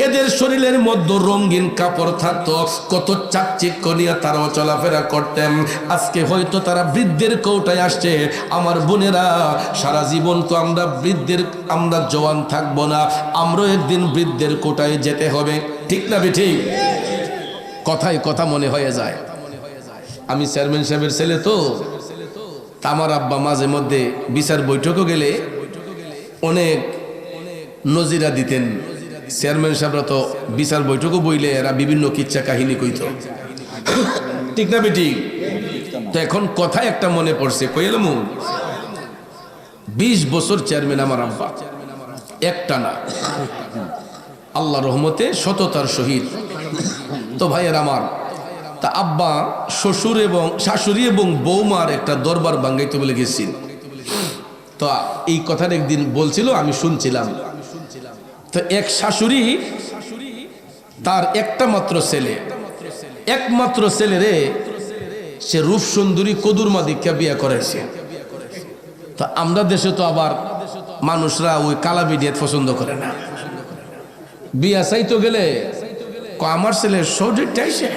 Speaker 1: এদের শরীরের মধ্যে রঙিন কাপড় থাকতো, কত চাকচিক্য নিয়ে তারাও চলাফেরা করতেন। আজকে হয়তো তারা বৃদ্ধের কৌটায় আসছে। আমার বোনেরা, সারা জীবন তো আমরা বৃদ্ধের, আমরা জওয়ান থাকবো না, আমরাও একদিন বৃদ্ধের কোটায় যেতে হবে, ঠিক না বেঠিক? কথাই কথা মনে হয়ে যায়। আমি চেয়ারম্যান সাহেবের ছেলে তো, আমার আব্বা মাঝে মধ্যে বিচার বৈঠকও গেলে অনেক নজিরা দিতেন। চেয়ারম্যান সাহেবরা তো বিচার বৈঠকও বইলে এরা বিভিন্ন কিচ্ছা কাহিনী কইত, ঠিক না বেঠিক? তো এখন কথা একটা মনে পড়ছে, কইলাম 20 বছর চেয়ারম্যান আমার আব্বা, একটা না, আল্লাহ রহমতে সততার সহিত। তো ভাইয়ের আমার, তা আব্বা শ্বশুর এবং শাশুড়ি এবং বৌমার একটা দরবার বাঙ্গাইতে বলে গেছিল। তো এই কথাটা একদিন বলছিল, আমি শুনছিলাম। তো এক শাশুড়ি, তার একটা মাত্র ছেলে, একমাত্র ছেলে রে সে রূপ সুন্দরী কদুরমা দীক্ষা বিয়ে করেছে। তো আমরা দেশে তো আবার মানুষরা ওই কালা বিডিয়াত পছন্দ করে না, বিয়া চাইতে গেলে আমার ছেলে সৌদির টাইছে,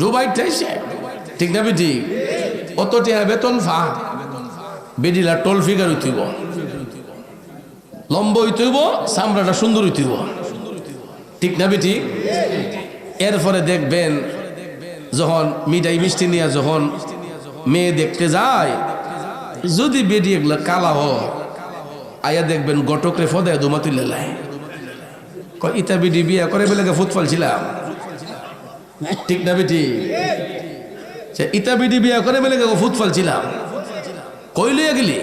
Speaker 1: দুবাই টাইছে, ঠিক না বেটি? অত টিয়া বেতন ফা, বেডিলা টোল ফিগার হইতেইব, লম্বা হইতেইব, চামড়াটা সুন্দর হইতেইব, ঠিক না বেটি? এরপরে দেখবেন যখন মিঠাই মিষ্টি নিয়ে যখন মেয়ে দেখতে যায়, যদি বেডি এগুলো কালা হ আয়া দেখবেন গটকরে ফদায় দুমা তুলে লাই, ইতা বেডি বিয়া করে বেলে ফুটফল ছিলাম, ঠিক না বেটি? ইতা বেডি বিয়া করে বেলে ফুটফল ছিলাম, কই লইয়া গেলি,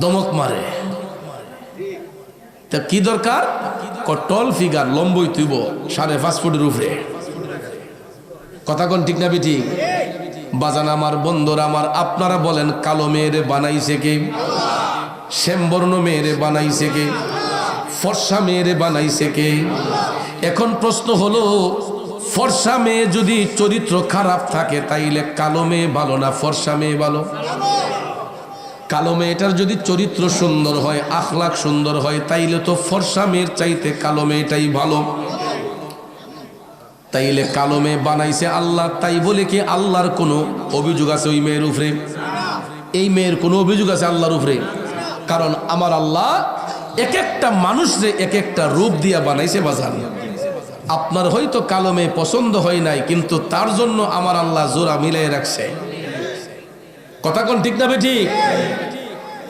Speaker 1: দমক মারে। তা কি দরকার? টল ফিগার, লম্বই তুইব 5.5 ফুটের উপরে, কথা কোন ঠিক না বেটি? বাজান আমার, বন্ধুরা আমার, আপনারা বলেন কালো মেয়েরে বানাইছে কে? শ্যামবর্ণ মেয়েরে বানাইছে কে? ফর্সা মেয়েরে বানাইছে কে? এখন প্রশ্ন হলো, ফর্সা মেয়ে যদি চরিত্র খারাপ থাকে তাইলে কালো মেয়ে ভালো না ফর্সা মেয়ে ভালো? কালো মেয়েটার যদি চরিত্র সুন্দর হয়, আখলাক সুন্দর হয়, তাইলে তো ফর্সা মেয়ের চাইতে কালো মেয়েটাই ভালো। তাইলে কালো মেয়ে বানাইছে আল্লাহ, তাই বলে কি আল্লাহর কোনো অভিযোগ আছে ওই মেয়ের উপরে? এই মেয়ের কোনো অভিযোগ আছে আল্লাহর উপরে? কারণ আমার আল্লাহ এক একটা মানুষরে এক একটা রূপ দিয়া বানাইছে বাজান। আপনার হয়তো কালো মেয়ে পছন্দ হয় নাই, কিন্তু তার জন্য আমার আল্লাহ জোড়া মিলাই রাখছে। কথা কোন ঠিক না বেঠিক?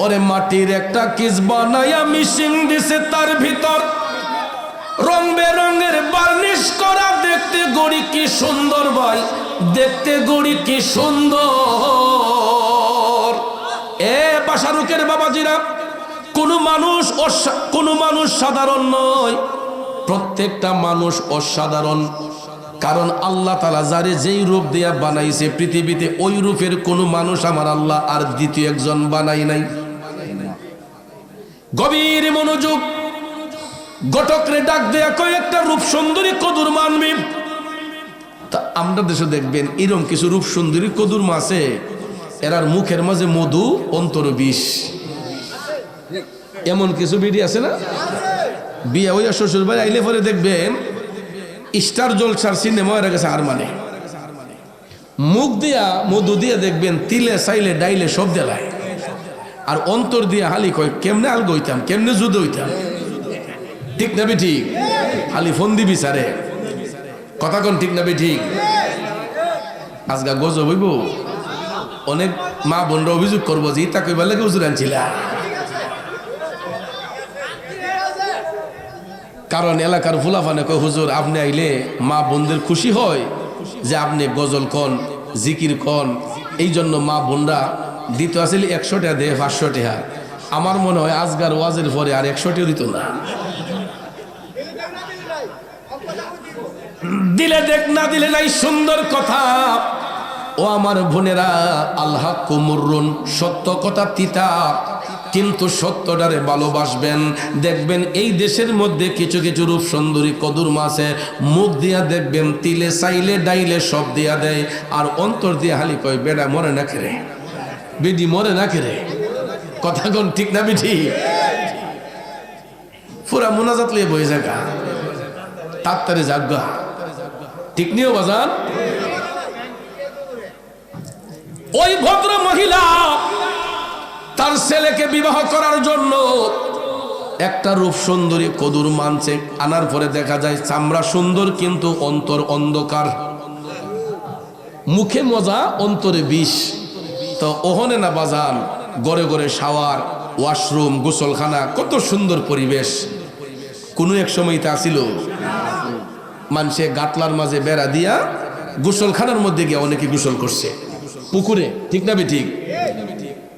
Speaker 1: ওরে মাটির একটা কিস বানাইয়া মিশিং দিছে তার ভিতর, রং বেরঙের বার্নিশ করা, দেখতে গড়ি কি সুন্দর ভাই, দেখতে গড়ি কি সুন্দর। এ বাসারুকের বাবাজিরা, কোনো মানুষ সাধারণ নয়, প্রত্যেকটা মানুষ অসাধারণ। কারণ আল্লাহ তাআলা যারে যেই রূপ দিয়া বানাইছে পৃথিবীতে, ওই রূপের কোনো মানুষ আমার আল্লাহ আর দ্বিতীয় একজন বানাই নাই। গভীর মনোযোগ, ঘটকরে ডাক দেয়া কয় একটা রূপ সুন্দরী কদুর মানবি। তা আমরা দেশে দেখবেন এরকম কিছু রূপ সুন্দরী কদুর মা আছে, এরার মুখের মাঝে মধু, অন্তরে বিষ। এমন কিছু বিড়ি আছে না? বিয়া হইয়া শ্বশুর বাড়ি আইলে পরে দেখবেন স্টার জলসার সিনেমা এরা গেছে আর মানে মুখ দিয়া মধু দিয়া দেখবেন তিলে চাইলে ডাইলে সব দেলায়, আর অন্তর দিয়া হালি কয় কেমনে আলগ হইতাম, কেমনে যুদ্ধ হইতাম। ঠিক না ঠিক? হালি ফোন দিবি সারে। কথা কোন ঠিক না ঠিক? আজকা গজব হইব, অনেক মা বোনরা অভিযোগ করবো যে তা কইবার লাগে হুজুর আনছিলা। কারণ এলাকার ফুলাফানে কয় হুজুর আপনি আইলে মা বোনদের খুশি হয় যে আপনি গজল কন, জিকির কন, এই জন্য মা বোনরা দিত আসলে 100 টাকা দেয়, 500 টাকা। আমার মনে হয় আজকার ওয়াজের পরে আর 100 টাকা দিত না। দিলে দেখ, না দিলে নাই, সুন্দর কথা। ও আমার বোনেরা, আল্লাহ কুমুরুন, সত্য কথা তিতা, কিন্তু সত্যটারে ভালোবাসবেন। দেখবেন এই দেশের মধ্যে কিছু কিছু রূপ সুন্দরী কদুর মাছে মুখ দিয়া দেখবেন তিলে চাইলে ডাইলে সব দিয়া দেয়, আর অন্তর দিয়ে হালি কয় বেড়া মরে না খেরে, বেডি মরে না খেরে। কথা কোন ঠিক না বিঠি? পুরা মোনাজাত লিয়ে বই জায়গা তাড়াতাড়ি জাগা। ঠিক নিও বাজান? ওই ভদ্র মহিলা তার ছেলেকে বিবাহ করার জন্য একটা রূপ সুন্দরী কদুর মানছে, আনার পরে দেখা যায় চামড়া সুন্দর কিন্তু অন্তর অন্ধকার, মুখে মজা অন্তরে বিষ। তো ওহনে না বাজান, গড়ে গড়ে শাওয়ার, ওয়াশরুম, গোসলখানা, কত সুন্দর পরিবেশ। কোনো এক সময় তা ছিল মানুষে গাতলার মাঝে বেড়া দিয়া গোসলখানার মধ্যে গিয়ে অনেকে গোসল করছে পুকুরে। ঠিক না ঠিক?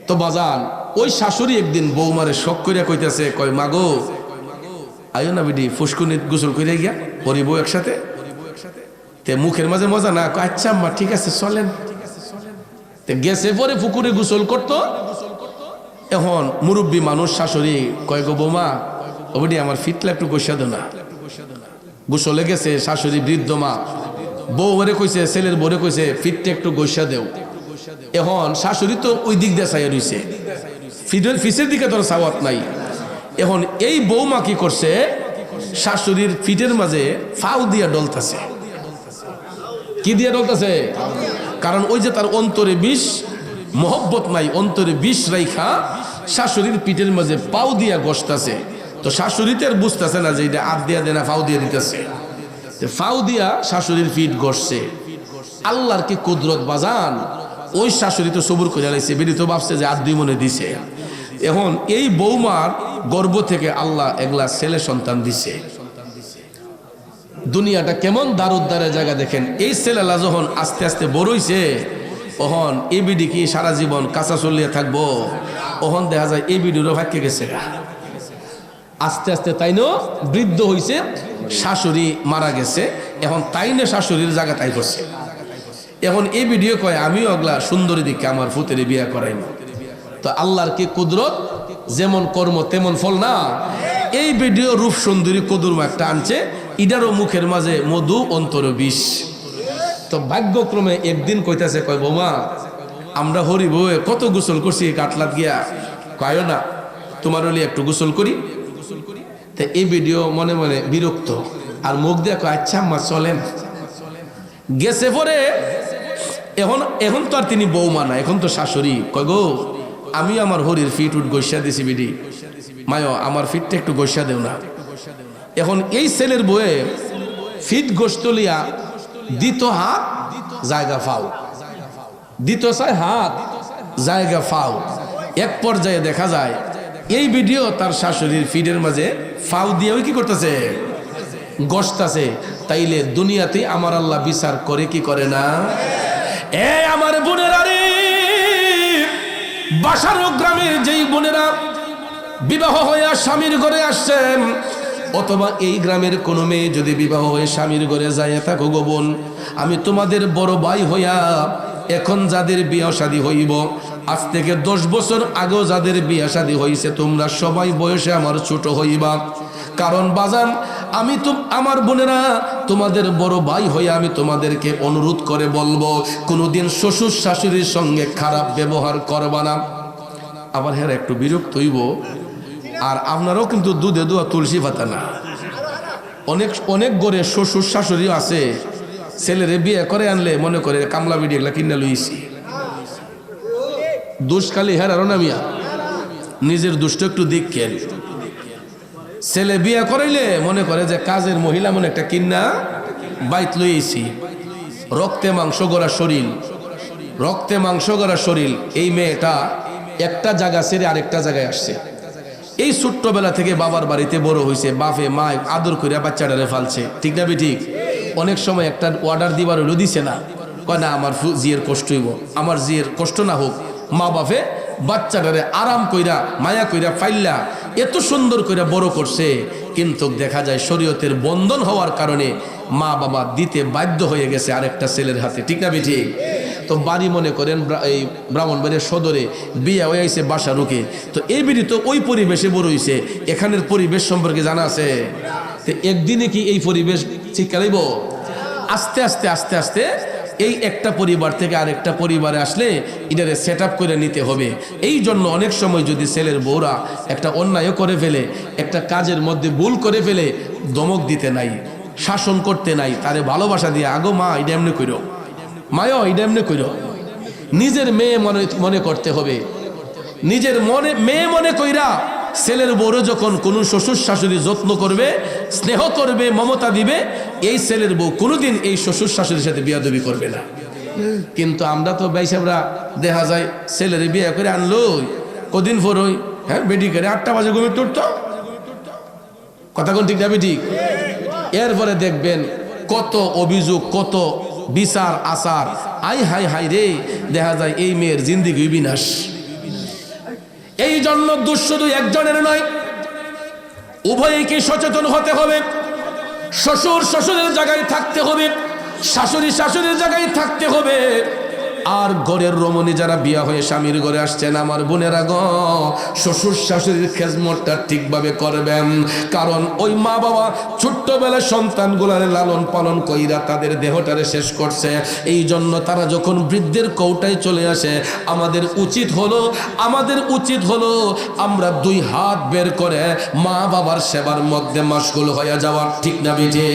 Speaker 1: তো বাজান ওই শাশুড়ি একদিন বৌমারে শখ করিয়া কইতেছে, কয় মাগো আয়ো না বিডি ফুসকুনি গোসল করিয়া গিয়া পরিব একসাথে। তে মুখের মাঝে মজা না, আচ্ছা আম্মা ঠিক আছে চলেন। তে গেছে পরে পুকুরে গোসল করতো। এখন মুরব্বী মানুষ শাশুড়ি কয় গো বৌমা ও বিডি আমার ফিটলা একটু গোসা দো না। গোসলে গেছে শাশুড়ি বৃদ্ধ মা, বউ ওরে কইছে, ছেলের বউরে কইছে ফিটটা একটু গোসা দেও। এখন শাশুড়ি তো ওই দিক দিয়ে চাইয়া রইছে, ফিসের দিকে তোর সাওয়াত নাই। এখন এই বৌমা কি করছে, শাশুড়ির ফিটের মাঝে ফাউ দিয়া ডলতাছে। কি দিয়া ডলতাছে? কারণ ওই যে তার অন্তরে বিষ, মহব্বত নাই, অন্তরে বিষ রাইখা শাশুড়ির পিঠের মাঝে পাও দিয়া গসতাছে। তো শাশুড়িতে আর বুঝতেছে না যে এটা আদ দিয়া দেনা ফাউ দিয়া দিতেছে। ফাউ দিয়া শাশুড়ির পিঠ গসছে। আল্লাহর কি কুদরত বাজান! ওই শাশুড়ি তো সবুর করে লাইছে, বেরি তো ভাবছে যে আর 2 মনে দিছে। এখন এই বৌমার গর্ভ থেকে আল্লাহ এগুলা ছেলে সন্তান দিছে। দুনিয়াটা কেমন দারুদ্দারের জায়গা দেখেন। এই ছেলেলা যখন আস্তে আস্তে বড় হইছে, ওহন এই বিডি কি সারা জীবন কাঁচা চলিয়ে থাকবো? ওহন দেখা যায় এই বিডিরও ভাগ্যে গেছে আস্তে আস্তে। তাই না বৃদ্ধ হইছে, শাশুড়ি মারা গেছে, এখন তাই না শাশুড়ির জায়গা তাই করছে। এখন এই ভিডিও কয় আমিও ওগুলা সুন্দরী দিকে আমার ফুতের বিয়া করাই। তো আল্লাহর কি কুদরত, যেমন কর্ম তেমন ফল না। এই ভিডিও রূপ সুন্দরী কদুর একটা আনছে, ইডারও মুখের মাঝে মধু অন্তর বিষ। তো ভাগ্যক্রমে একদিন কইতাছে, কয় বৌমা আমরা হরি বউয়ে কত গোসল করছি কাটলাত গিয়া, কয় না তোমার হলে একটু গোসল করি। তো এই ভিডিও মনে মনে বিরক্ত, আর মুখ দিয়ে কয় আচ্ছা আম্মা চলেন। গেছে পরে এখন তো আর তিনি বৌমা না, এখন তো শাশুড়ি। কয় গো আমি আমার হরির ফিট উঠ গৈসা দিছি বিডি, মায় আমার ফিটটা একটু গৈসা দেও না। এখন এই ছেলের বউয়ে ফিট গোস্ত লিয়া দিত হাত জায়গা ফাও, দিত চায় হাত জায়গা ফাও। এক পর্যায়ে দেখা যায় এই ভিডিও তার শাশুড়ির ফিডের মাঝে ফাও দিয়ে ওই কি করতেছে, গোস্তাছে। তাইলে দুনিয়াতে আমার আল্লাহ বিচার করে কি করে না? এ আমার বোনেরা রে, বাসার গ্রামের যেই বোনেরা বিবাহ হয়ে স্বামীর ঘরে আসছেন, অথবা এই গ্রামের কোনো মেয়ে যদি বিবাহ হয়ে স্বামীর ঘরে যায় থাকো গো বোন, আমি তোমাদের বড় ভাই হইয়া এখন যাদের বিয়া শাদী হইব, আজ থেকে 10 বছর আগেও যাদের বিয়া শাদী হইছে, তোমরা সবাই বয়সে আমার ছোট হইবা। কারণ বাজান আমি তো আমার বোনেরা তোমাদের বড় ভাই হইয়া আমি তোমাদেরকে অনুরোধ করে বলবো, কোনোদিন শ্বশুর শাশুড়ির সঙ্গে খারাপ ব্যবহার করবা না। আবার হ্যাঁ একটু বিরক্ত হইব। আর আপনারাও কিন্তু দুধে দোয়া তুলসী পাতা না। অনেক গড়ে শ্বশুর শাশুড়ি আছে, ছেলেরে বিয়ে করে আনলে মনে করে কামলা বিডি এগুলা কিনে লইছি। দোষ খালি হেরারো না মিয়া, নিজের দুষ্ট একটু দেখেন। ছেলে বিয়ে করাইলে মনে করে যে কাজের মহিলা মনে একটা কিন্না বাইত লইছি। রক্তে মাংস গড়া শরীর, রক্তে মাংস গড়া শরীর। এই মেয়েটা একটা জায়গা ছেড়ে আরেকটা জায়গায় আসছে। এই ছোট্টবেলা থেকে বাবার বাড়িতে বড় হয়েছে, বাপে মা আদর করে বাচ্চাটারে ফালছে, ঠিক না ঠিক? অনেক সময় একটা অর্ডার দিবার হইলো দিছে না, কয় না আমার জিয়ের কষ্ট হইব, আমার জিয়ের কষ্ট না হোক। মা বাপে বাচ্চাটারে আরাম কইরা মায়া কইরা ফাইল্লা এত সুন্দর কইরা বড় করছে, কিন্তু দেখা যায় শরীয়তের বন্ধন হওয়ার কারণে মা বাবা দিতে বাধ্য হয়ে গেছে আরেকটা ছেলের হাতে, ঠিক না ঠিক? তো বাড়ি মনে করেন এই ব্রাহ্মণবাড়ির সদরে বিয়ে হয়ে আইছে বাসা রুকে। তো এই বিড়ি তো ওই পরিবেশে বড় হইছে, এখানের পরিবেশ সম্পর্কে জানা আছে। তো একদিনে কি এই পরিবেশ শিক্ষা লইব? আস্তে আস্তে আস্তে আস্তে এই একটা পরিবার থেকে আরেকটা পরিবারে আসলে এটারে সেট আপ করে নিতে হবে। এই জন্য অনেক সময় যদি ছেলের বউরা একটা অন্যায় করে ফেলে, একটা কাজের মধ্যে ভুল করে ফেলে, দমক দিতে নাই, শাসন করতে নাই, তারে ভালোবাসা দিয়ে আগো মা এটা এমনি কইরো, মায়ও এটা এমনি কইরো। নিজের মেয়ে মনে করতে হবে, নিজের মেয়ে মনে কইরা ছেলের বউরে যখন কোনো শ্বশুর শাশুড়ি যত্ন করবে, স্নেহ করবে, মমতা দিবে, এই ছেলের বউ কোনোদিন এই শ্বশুর শাশুড়ির সাথে বিয়াদবি করবে না। কিন্তু আমরা তো বাইসাবরা দেখা যায় ছেলের বিয়ে করে আনলো কদিন পর ওই হ্যাঁ বেডি করে 8টা বাজে ঘুমে তুলতো, কথা কোন ঠিক না ঠিক? এরপরে দেখবেন কত অভিযোগ, কত বিচার আচার, আই হাই হাই রে, দেখা যায় এই মেয়ের জিন্দিগি বিনাশ। এই জন্য দোষ শুধু একজনের নয়, উভয়কে সচেতন হতে হবে। শ্বশুর শ্বশুরের জায়গায় থাকতে হবে, শাশুড়ি শাশুড়ির জায়গায় থাকতে হবে। আর ঘরের রমণী যারা বিয়া হয়ে স্বামীর ঘরে আসছেন, আমার বোনেরা গো, শ্বশুর শাশুড়ির খেজমতটা ঠিকভাবে করবেন। কারণ ওই মা বাবা ছোট্টবেলায় সন্তানগুলারে লালন পালন কইরা তাদের দেহটারে শেষ করছে। এই জন্য তারা যখন বৃদ্ধের কৌটায় চলে আসে, আমাদের উচিত হলো আমরা 2 হাত বের করে মা বাবার সেবার মধ্যে মাশগুল হয়ে যাওয়া, ঠিক না বেটে?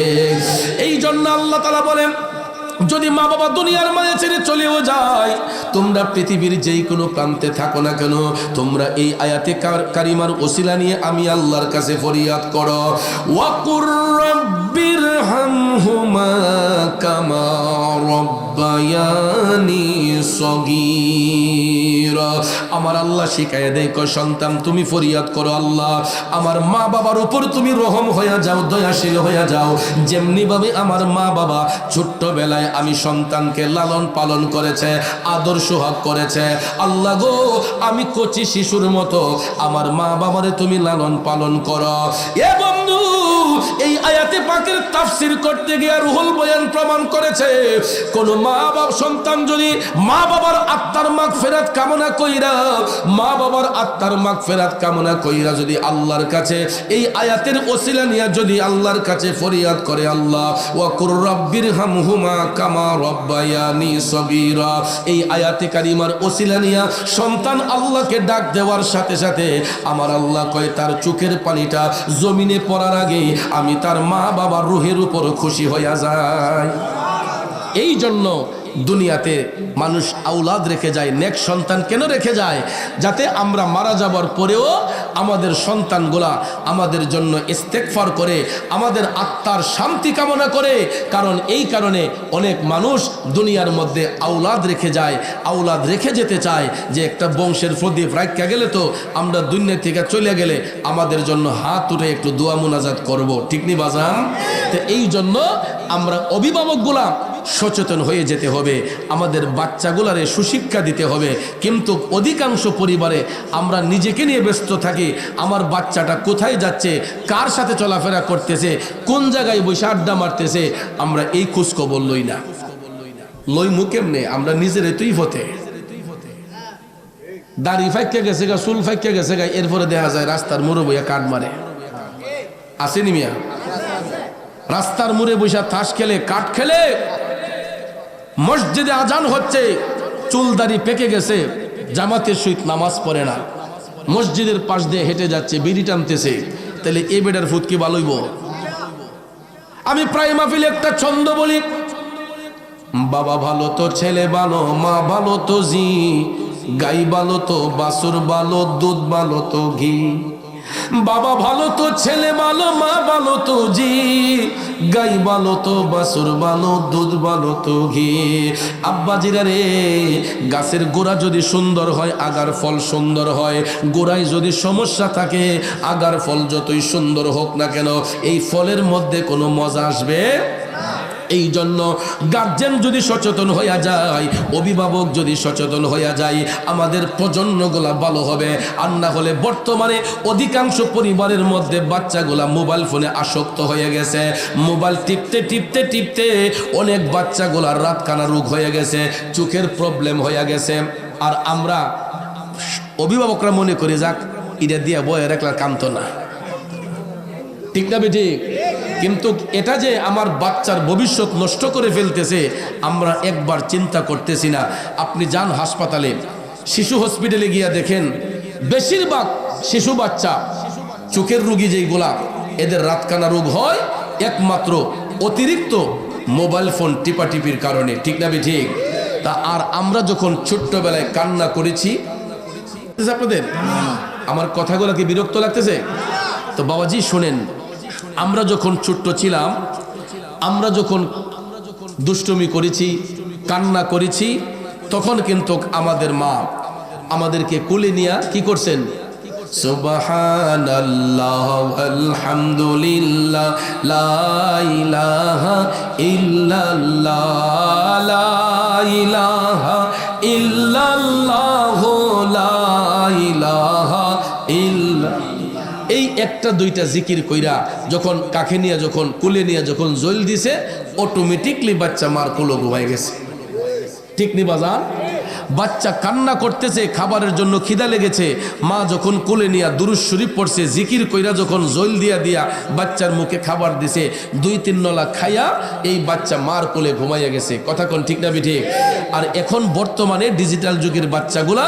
Speaker 1: এই জন্য আল্লাহ তাআলা বলেন, যদি মা বাবা দুনিয়ার মায়া ছেড়ে চলেও যায়, তোমরা পৃথিবীর যেই কোনো প্রান্তে থাকো না কেন, তোমরা এই আয়াতে কারিমার ওসিলা নিয়ে আমি আল্লাহর কাছে ফরিয়াদ করো, ওয়াকুর রাব্বিরহামহুমা কামা রাব্বায়ানি সগীরা। আমার আল্লাহ শিখায় দেয়, কয় সন্তান তুমি ফরিয়াদ করো, আল্লাহ আমার মা বাবার উপর তুমি রহম হয়ে যাও, দয়াশীল হয়ে যাও। যেমনি ভাবে আমার মা বাবা ছোট্টবেলায় আমি সন্তানকে লালন পালন করেছে, আদর সোহাগ করেছে, আল্লাহ গো আমি কচি শিশুর মতো আমার মা বাবারে তুমি লালন পালন করো। এ বন্ধু, এই আয়াতে পাকের তাফসীর করতে গিয়ে রুহুল বয়ান প্রমাণ করেছে, কোন মা বাবা সন্তান যদি মা বাবার আত্মার মাগফিরাত কামনা কইরা, মা বাবার আত্মার মাগফিরাত কামনা কইরা যদি আল্লাহর কাছে এই আয়াতের ওসিলা নিয়ে যদি আল্লাহর কাছে ফরিয়াদ করে, আল্লাহ ওয়া কুর রাব্বিরহামহুমা কামা রাব্বায়ানি সগীরা, এই আয়াতে কারিমার ওসিলা নিয়ে সন্তান আল্লাহকে ডাক দেওয়ার সাথে সাথে আমার আল্লাহ কয় তার চোখের পানিটা জমিনে পড়ার আগে আমি তার মা বাবার রুহের উপর খুশি হইয়া যাই। এই জন্য দুনিয়াতে মানুষ আওলাদ রেখে যায়, নেক সন্তান কেন রেখে যায়? যাতে আমরা মারা যাবার পরেও আমাদের সন্তানগুলা আমাদের জন্য ইস্তেগফার করে, আমাদের আত্মার শান্তি কামনা করে। কারণ এই কারণে অনেক মানুষ দুনিয়ার মধ্যে আওলাদ রেখে যায়, আওলাদ রেখে যেতে চায় যে একটা বংশের প্রদীপ রাখা গেলে তো আমরা দুনিয়া থেকে চলে গেলে আমাদের জন্য হাত উঠে একটু দোয়া মুনাজাত করব, ঠিক নি বাজান? তো এই জন্য আমরা অভিভাবকগুলা সচেতন হয়ে যেতে হবে, আমাদের বাচ্চাগুলারে সুশিক্ষা দিতে হবে। কিন্তু অধিকাংশ পরিবারে আমরা নিজেকে নিয়ে ব্যস্ত থাকি, আমার বাচ্চাটা কোথায় যাচ্ছে, কার সাথে চলাফেরা করতেছে, কোন জায়গায় বসে আড্ডা মারতেছে, আমরা এই খোঁজখবর লই না। লই মুখেম নে আমরা নিজের তুই হতে দাড়ি ফাইকা গেছে গা, চুল ফাইকা গেছে গা, এরপরে দেখা যায় রাস্তার মোড়ে বইয়া কাঠ মারে। আসেনি মিয়া? রাস্তার মোড়ে বসে তাস খেলে, কাঠ খেলে, মসজিদে আজান হচ্ছে, চুল দাড়ি পেকে গেছে, জামাতের সহিত নামাজ পড়ে না, মসজিদের পাশ দিয়ে হেঁটে যাচ্ছে, বিড়ি টানতেছে। তাহলে এই বেটার ফুট কি ভালোইব? আমি প্রায় মাহফিলে একটা ছন্দ বলি, বাবা ভালো তো ছেলে ভালো, মা ভালো তো জি, গাই ভালো তো বাছুর ভালো, দুধ ভালো তো ঘি। বাবা ভালো তো ছেলে ভালো, মা ভালো তো জি, গাই ভালো তো বাছুর ভালো, দুধ ভালো তো ঘি। আব্বাজিরা রে, গাছের গোড়া যদি সুন্দর হয় আগার ফল সুন্দর হয়, গোড়ায় যদি সমস্যা থাকে আগার ফল যতই সুন্দর হোক না কেন এই ফলের মধ্যে কোনো মজা আসবে। এই জন্য গার্জেন যদি সচেতন হইয়া যায়, অভিভাবক যদি সচেতন হইয়া যায়, আমাদের প্রজন্মগুলা ভালো হবে। আর না হলে বর্তমানে অধিকাংশ পরিবারের মধ্যে বাচ্চাগুলা মোবাইল ফোনে আসক্ত হয়ে গেছে, মোবাইল টিপতে টিপতে টিপতে অনেক বাচ্চাগুলার রাতকানা রোগ হয়ে গেছে, চোখের প্রবলেম হয়ে গেছে। আর আমরা অভিভাবকরা মনে করি যাক এটা দিয়ে বয়ে রাখলে কামতো না, ঠিক না বেটি? কিন্তু এটা যে আমার বাচ্চার ভবিষ্যৎ নষ্ট করে ফেলতেছে আমরা একবার চিন্তা করতেছি না। আপনি যান হাসপাতালে, শিশু হসপিটালে গিয়া দেখেন বেশিরভাগ শিশু বাচ্চা চোখের রোগী যেইগুলা, এদের রাতকানা রোগ হয় একমাত্র অতিরিক্ত মোবাইল ফোন টিপাটিপির কারণে, ঠিক না বেটি? তা আর আমরা যখন ছোট্টবেলায় কান্না করেছি, আপনাদের আমার কথাগুলো কি বিরক্ত লাগতেছে? তো বাবাজি শোনেন, আমরা যখন ছোট্ট ছিলাম, আমরা যখন দুষ্টুমি করেছি, কান্না করেছি, তখন কিন্তু আমাদের মা আমাদেরকে কোলে নিয়ে কি করছেন? সুবহানাল্লাহ আলহামদুলিল্লাহ লা ইলাহা ইল্লাল্লাহ লা ইলাহা ইল্লাল্লাহ লা ইলাহা ইল্লাল্লাহ, এই একটা দুইটা জিকির কইরা যখন কাকে নিয়ে, যখন কুলে নিয়ে যখন জল দিছে, অটোমেটিকলি বাচ্চা মার কোলে ঘুমাই গেছে, ঠিক নি বাজার? বাচ্চা কান্না করতেছে, খাবারের জন্য খিদা লেগেছে, মা যখন কোলে নিয়ে দুরূদ শরীফ পড়ছে, জিকির কইরা যখন জল দিয়া বাচ্চার মুখে খাবার দিছে, 2-3 নলা খাইয়া এই বাচ্চা মার কোলে ঘুমাইয়া গেছে। কথা কোন ঠিক না ঠিক? আর এখন বর্তমানে ডিজিটাল যুগের বাচ্চাগুলা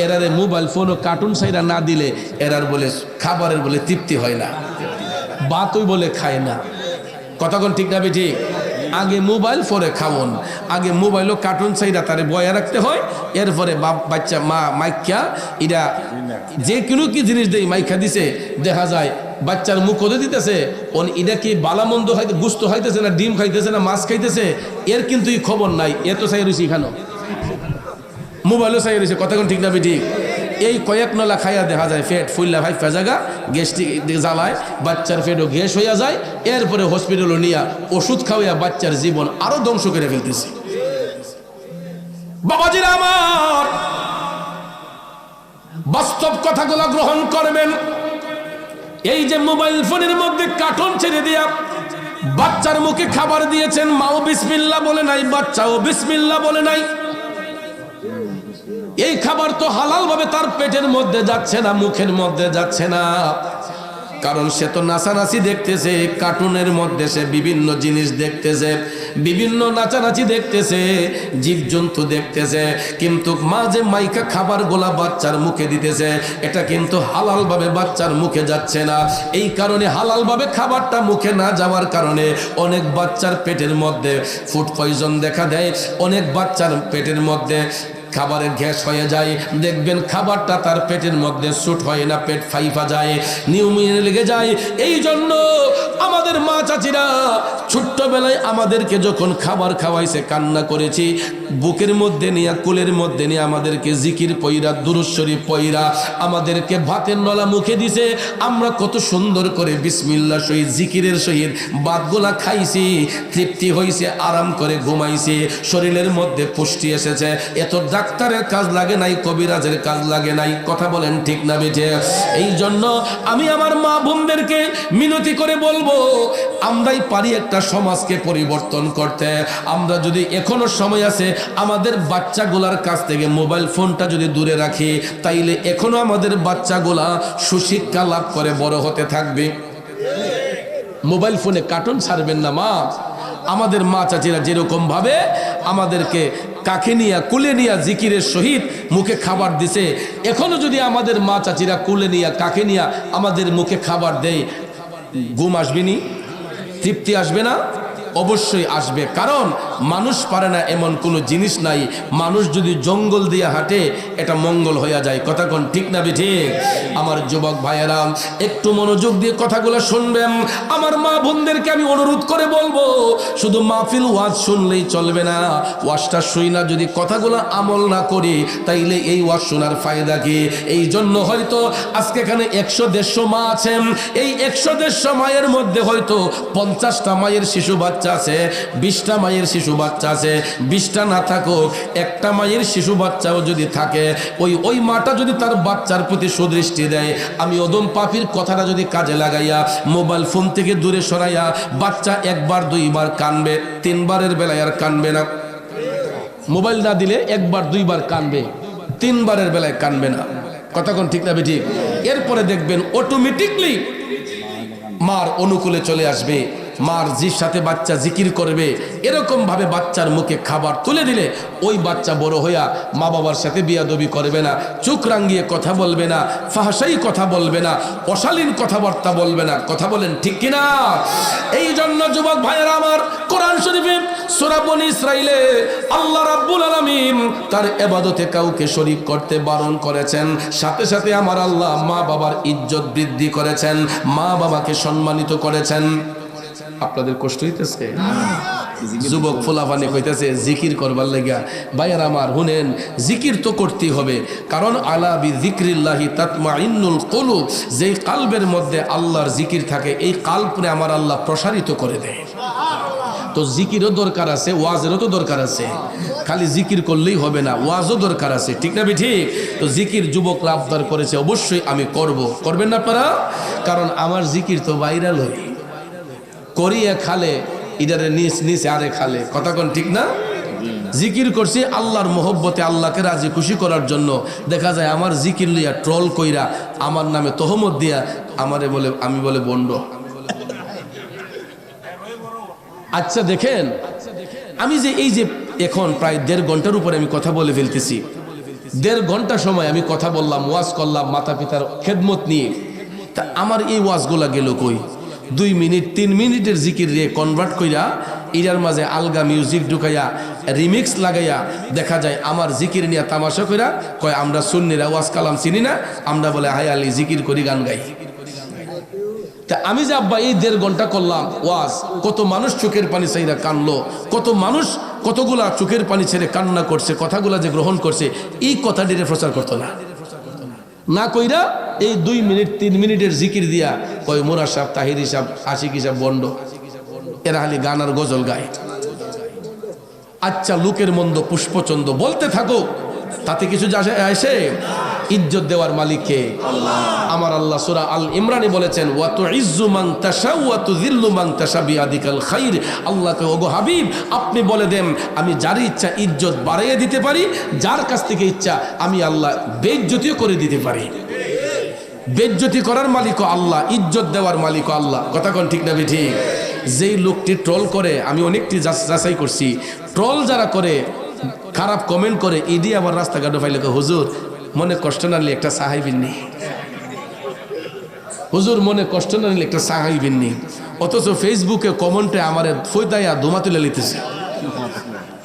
Speaker 1: এরারে মোবাইল ফোন ও কার্টুন সাইরা না দিলে এরার বলে খাবারের বলে তৃপ্তি হয় না, ভাতই বলে খায় না। কথা কোন ঠিক না ঠিক? আগে মোবাইল পরে খাওন, আগে মোবাইল ও কার্টুন সাইরা তারে বয়া রাখতে হয়, এরপরে বাচ্চা মা মাইকা এটা যে কোনো কি জিনিস দেয় মাইকা দিছে, দেখা যায় বাচ্চার মুখ হতে দিতেছে, এটা কি বালামন্দ হয়তো গুস্ত খাইতেছে না ডিম খাইতেছে না মাছ খাইতেছে, এর কিন্তু খবর নাই, এত চাই রয়েছে এখানে মোবাইলও চাই রয়েছে। কথা কোন ঠিক না ঠিক? এই কয়েক নলা খাইয়া দেখা যায় পেট ফুল্লা ভাই ফেজাগা, গ্যাস্ট্রিক জ্বালায়, বাচ্চার পেটও গ্যাস হইয়া যায়, এরপরে হসপিটালও নিয়া ওষুধ খাওয়াইয়া বাচ্চার জীবন আরো ধ্বংস করে ফেলতেছে। বাবাজিরা আমার, বাস্তব কথাগুলো গ্রহণ করবেন। এই যে মোবাইল ফোনের মধ্যে কার্টুন ছেড়ে দিয়া বাচ্চার মুখে খাবার দিয়েছেন, মাও বিসমিল্লাহ বলে নাই, বাচ্চাও বিসমিল্লাহ বলে নাই। এই খাবার তো হালাল ভাবে তার পেটের মধ্যে যাচ্ছে না, মুখের মধ্যে যাচ্ছে না, কারণ সে তো নাচানাচি দেখতেছে, কার্টুনের মধ্যে সে বিভিন্ন জিনিস দেখতেছে, বিভিন্ন নাচানাচি দেখতেছে, জীবজন্তু দেখতেছে, কিন্তু মা যে মাইকা খাবার গোলা বাচ্চার মুখে দিতেছে এটা কিন্তু হালাল ভাবে বাচ্চার মুখে যাচ্ছে না। এই কারণে হালাল ভাবে খাবারটা মুখে না যাওয়ার কারণে অনেক বাচ্চার পেটের মধ্যে ফুড পয়জন দেখা দেয়, অনেক বাচ্চার পেটের মধ্যে খাবারের গ্যাস হয়ে যায়, দেখবেন খাবারটা তার পেটের মধ্যে স্যুট হয় না, পেট ফাইফা যায়, নিউমোনিয়া লেগে যায়। এই জন্য আমাদের মা চাচিরা ছোট্টবেলায় আমাদেরকে যখন খাবার খাওয়াইছে কান্না করেছি, বুকের মধ্যে নিয়ে কোলের মধ্যে নিয়ে আমাদেরকে জিকির পয়রা দুরূদ শরীফ পয়রা আমাদেরকে ভাতের নলা মুখে দিছে, আমরা কত সুন্দর করে বিসমিল্লাহ সহিত জিকিরের সহিত ভাতগুলা খাইছি, তৃপ্তি হয়েছে, আরাম করে ঘুমাইছি, শরীরের মধ্যে পুষ্টি এসেছে। এত ডাক্তারের কাজ লাগে নাই, কবিরাজের কাজ লাগে নাই, কথা বলেন ঠিক না বেঠে? এই জন্য আমি আমার মা বোনদেরকে মিনতি করে বলবো, আমরাই পারি একটা সমাজকে পরিবর্তন করতে। আমরা যদি এখনো সময় আছে আমাদের বাচ্চাগুলার কাছ থেকে মোবাইল ফোনটা যদি দূরে রাখি, তাইলে এখনো আমাদের বাচ্চাগুলা সুশিক্ষা লাভ করে বড় হতে থাকবে। মোবাইল ফোনে কার্টুন ছাড়বেন না মা। আমাদের মা চাচিরা যেরকম ভাবে আমাদেরকে কাকে নিয়া কুলে নিয়া জিকিরের সহিত মুখে খাবার দিছে, এখনো যদি আমাদের মা চাচিরা কুলে নিয়া কাকে নিয়া আমাদের মুখে খাবার দেয়, ঘুম আসবে নি? তৃপ্তি আসবে না? অবশ্যই আসবে। কারণ মানুষ পারে না এমন কোনো জিনিস নাই, মানুষ যদি জঙ্গল দিয়ে হাঁটে এটা মঙ্গল হইয়া যায়। কথা কোন ঠিক না ঠিক? আমার যুবক ভাইয়েরা একটু মনোযোগ দিয়ে কথাগুলো শুনবেন। আমার মা বোনদেরকে আমি অনুরোধ করে বলবো, শুধু মাহফিল ওয়াজ শুনলেই চলবে না, ওয়াজটা শুই না যদি কথাগুলো আমল না করি তাইলে এই ওয়াজ শোনার ফায়দা কি? এই জন্য হয়তো আজকে এখানে 100-150 মা আছেন, এই 100-150 মায়ের মধ্যে হয়তো 50টা মায়ের শিশু বাচ্চা আছে, 20টা মায়ের শিশু বাচ্চা আছে, 20টা না থাকুক, একটা মায়ের শিশু বাচ্চাও যদি থাকে, ওই মাটা যদি তার বাচ্চার প্রতি সুদৃষ্টি দেয়, আমি ওদম পাপির কথাটা যদি কাজে লাগাইয়া মোবাইল ফোন থেকে দূরে সরাইয়া, বাচ্চা 1বার 2বার কানবে, 3বারের বেলায় আর কানবে না। মোবাইল না দিলে 1বার 2বার কানবে, 3বারের বেলায় কানবে না। কথা কোন ঠিক না বেঠিক? এরপরে দেখবেন অটোমেটিকলি মার অনুকূলে চলে আসবে, মার জির সাথে বাচ্চা জিকির করবে। এরকম ভাবে বাচ্চার মুখে খাবার তুলে দিলে ওই বাচ্চা বড় হইয়া মা বাবার সাথে বিয়াদবি করবে না, চোখ রাঙ্গিয়ে কথা বলবে না, ফাহশাই কথা বলবে না, অশালীন কথাবার্তা বলবে না। কথা বলেন ঠিক কিনা? এই জন্য যুবক ভাইয়েরা আমার, কোরআন শরীফে সূরা বনী ইসরাঈলে আল্লাহ রাব্বুল আলামিন তার ইবাদতে কাউকে শরীক করতে বারণ করেছেন, সাথে সাথে আমার আল্লাহ মা বাবার ইজ্জত বৃদ্ধি করেছেন, মা বাবাকে সম্মানিত করেছেন। আপনাদের কষ্ট হইতেছে? যুবক ফুলাফানি কইতেছে জিকির করবার লাগিয়া। ভাইয়ার আমার শুনেন, জিকির তো করতেই হবে, কারণ আলা বিযিকরিল্লাহি তাতমাইন্নুল কুলুব, যেই কালবের মধ্যে আল্লাহর জিকির থাকে এই কালবকে আমার আল্লাহ প্রসারিত করে দেয়। তো জিকিরও দরকার আছে, ওয়াজেরও তো দরকার আছে, খালি জিকির করলেই হবে না, ওয়াজও দরকার আছে, ঠিক না ঠিক? তো জিকির যুবকরা আবদার করেছে, অবশ্যই আমি করব। করবেন না আপনারা? কারণ আমার জিকির তো ভাইরাল হয়, করিয়ে খালে ইদারে নিচে আরে খালে। কথা কোন ঠিক না? জিকির করছি আল্লাহর মহব্বতে, আল্লাহকে রাজি খুশি করার জন্য। দেখা যায় আমার জিকির লইয়া ট্রল কইরা আমার নামে তহমত দিয়া আমারে বলে, আমি বলে বন্ড। আচ্ছা দেখেন, আমি যে এই যে এখন প্রায় 1.5 ঘন্টার উপরে আমি কথা বলে ফেলতেছি, 1.5 ঘন্টা সময় আমি কথা বললাম, ওয়াজ করলাম মাতা পিতার খেদমত নিয়ে। তা আমার এই ওয়াজগুলা গেল কই? 2 মিনিট 3 মিনিটের জিকির রে কনভার্ট কইরা এটার মাঝে আলগা মিউজিক ঢুকাইয়া রিমিক্স লাগাইয়া দেখা যায় আমার জিকির নিয়ে তামাশা কইরা কয় আমরা সুন্নিরা ওয়াজ কালাম চিনি না, আমরা বলে হায় আলী জিকির করি গান গাই। তা আমি যে আব্বা এই 1.5 ঘন্টা করলাম ওয়াজ, কত মানুষ চোখের পানি চাইরা কানলো, কত মানুষ কতগুলা চোখের পানি ছেড়ে কান্না করছে, কথাগুলা যে গ্রহণ করছে, এই কথাটিরে প্রচার করতো না, না কইরা এই 2 মিনিট 3 মিনিটের জিকির দিয়া কয় মোরা সাহেব, তাহিরি সাহেব, আশিকি সাহেব বন্ড, এরা খালি গান আর গজল গায়। আচ্ছা লোকের মন্দ পুষ্পচন্দ বলতে থাকো, তাতে কিছু আসে? ইজ্জত দেওয়ার মালিক কে? আল্লাহ। আমার আল্লাহ সূরা আল ইমরানে বলেছেন ওয়া তুইজ্জু মান তাশা ওয়া তুযিল্লু মান তাশা বিয়াদিকাল খাইর। আল্লাহকে ওগো হাবিব আপনি বলে দেন আমি যার ইচ্ছা ইজ্জত বাড়িয়ে দিতে পারি, যার কাছ থেকে ইচ্ছা আমি আল্লাহ বেইজ্জতিও করে দিতে পারি। বেইজ্জতি করার মালিকও আল্লাহ, ইজ্জত দেওয়ার মালিকও আল্লাহ। কথা কোন ঠিক না ঠিক? যেই লোকটি ট্রল করে, আমি অনেকটি যাচাই করছি, ট্রল যারা করে খারাপ কমেন্ট করে ইডি আবার রাস্তাঘাটে ফাইলে হুজুর মনে কষ্ট না নিলে একটা সাহাইবিন নি, হুজুর মনে কষ্ট না নিলে একটা সাহাইবিন নি। অথচ ফেসবুকে কমেন্টে আমারে ফৈতাইয়া ধুমা তুলে লিতেছে,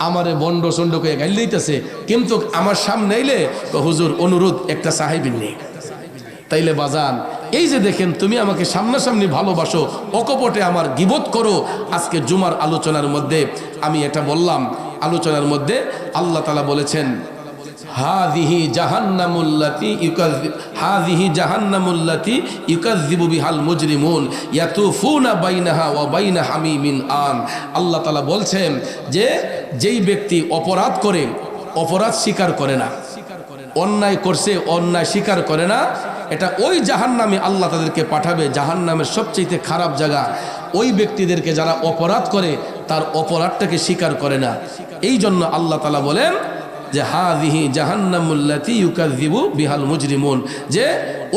Speaker 1: আমারে বন্ড সন্ড করে গাইল দিতেছে, কিন্তু আমার সামনে এলে হুজুর অনুরোধ একটা সাহাইবিন নি। তাইলে বাজান এই যে দেখেন তুমি আমাকে সামনাসামনি ভালোবাসো, অকপটে আমার গীবত করো। আজকে জুমার আলোচনার মধ্যে আমি এটা বললাম, আলোচনার মধ্যে আল্লাহ তাআলা বলেছেন হাযিহি জাহান্নামুল্লাতী ইউকাযযিবু বিহাল মুজরিমুন ইয়াতুফুনা বাইনাহা ওয়া বাইনা হামিমিন আন। আল্লাহ তাআলা বলছেন যে যেই ব্যক্তি অপরাধ করে, অপরাধ স্বীকার করে না, অন্যায় করছে অন্যায় স্বীকার করে না, এটা ওই জাহান্নামে আল্লাহ তাদেরকে পাঠাবে। জাহান্নামের সবচেয়ে খারাপ জায়গা ওই ব্যক্তিদেরকে যারা অপরাধ করে তার অপরাধটাকে স্বীকার করে না। এই জন্য আল্লাহ তাআলা বলেন যে হাযিহি জাহান্নামুল্লাতী ইউকাযযিবু বিহাল মুজরিমুন, যে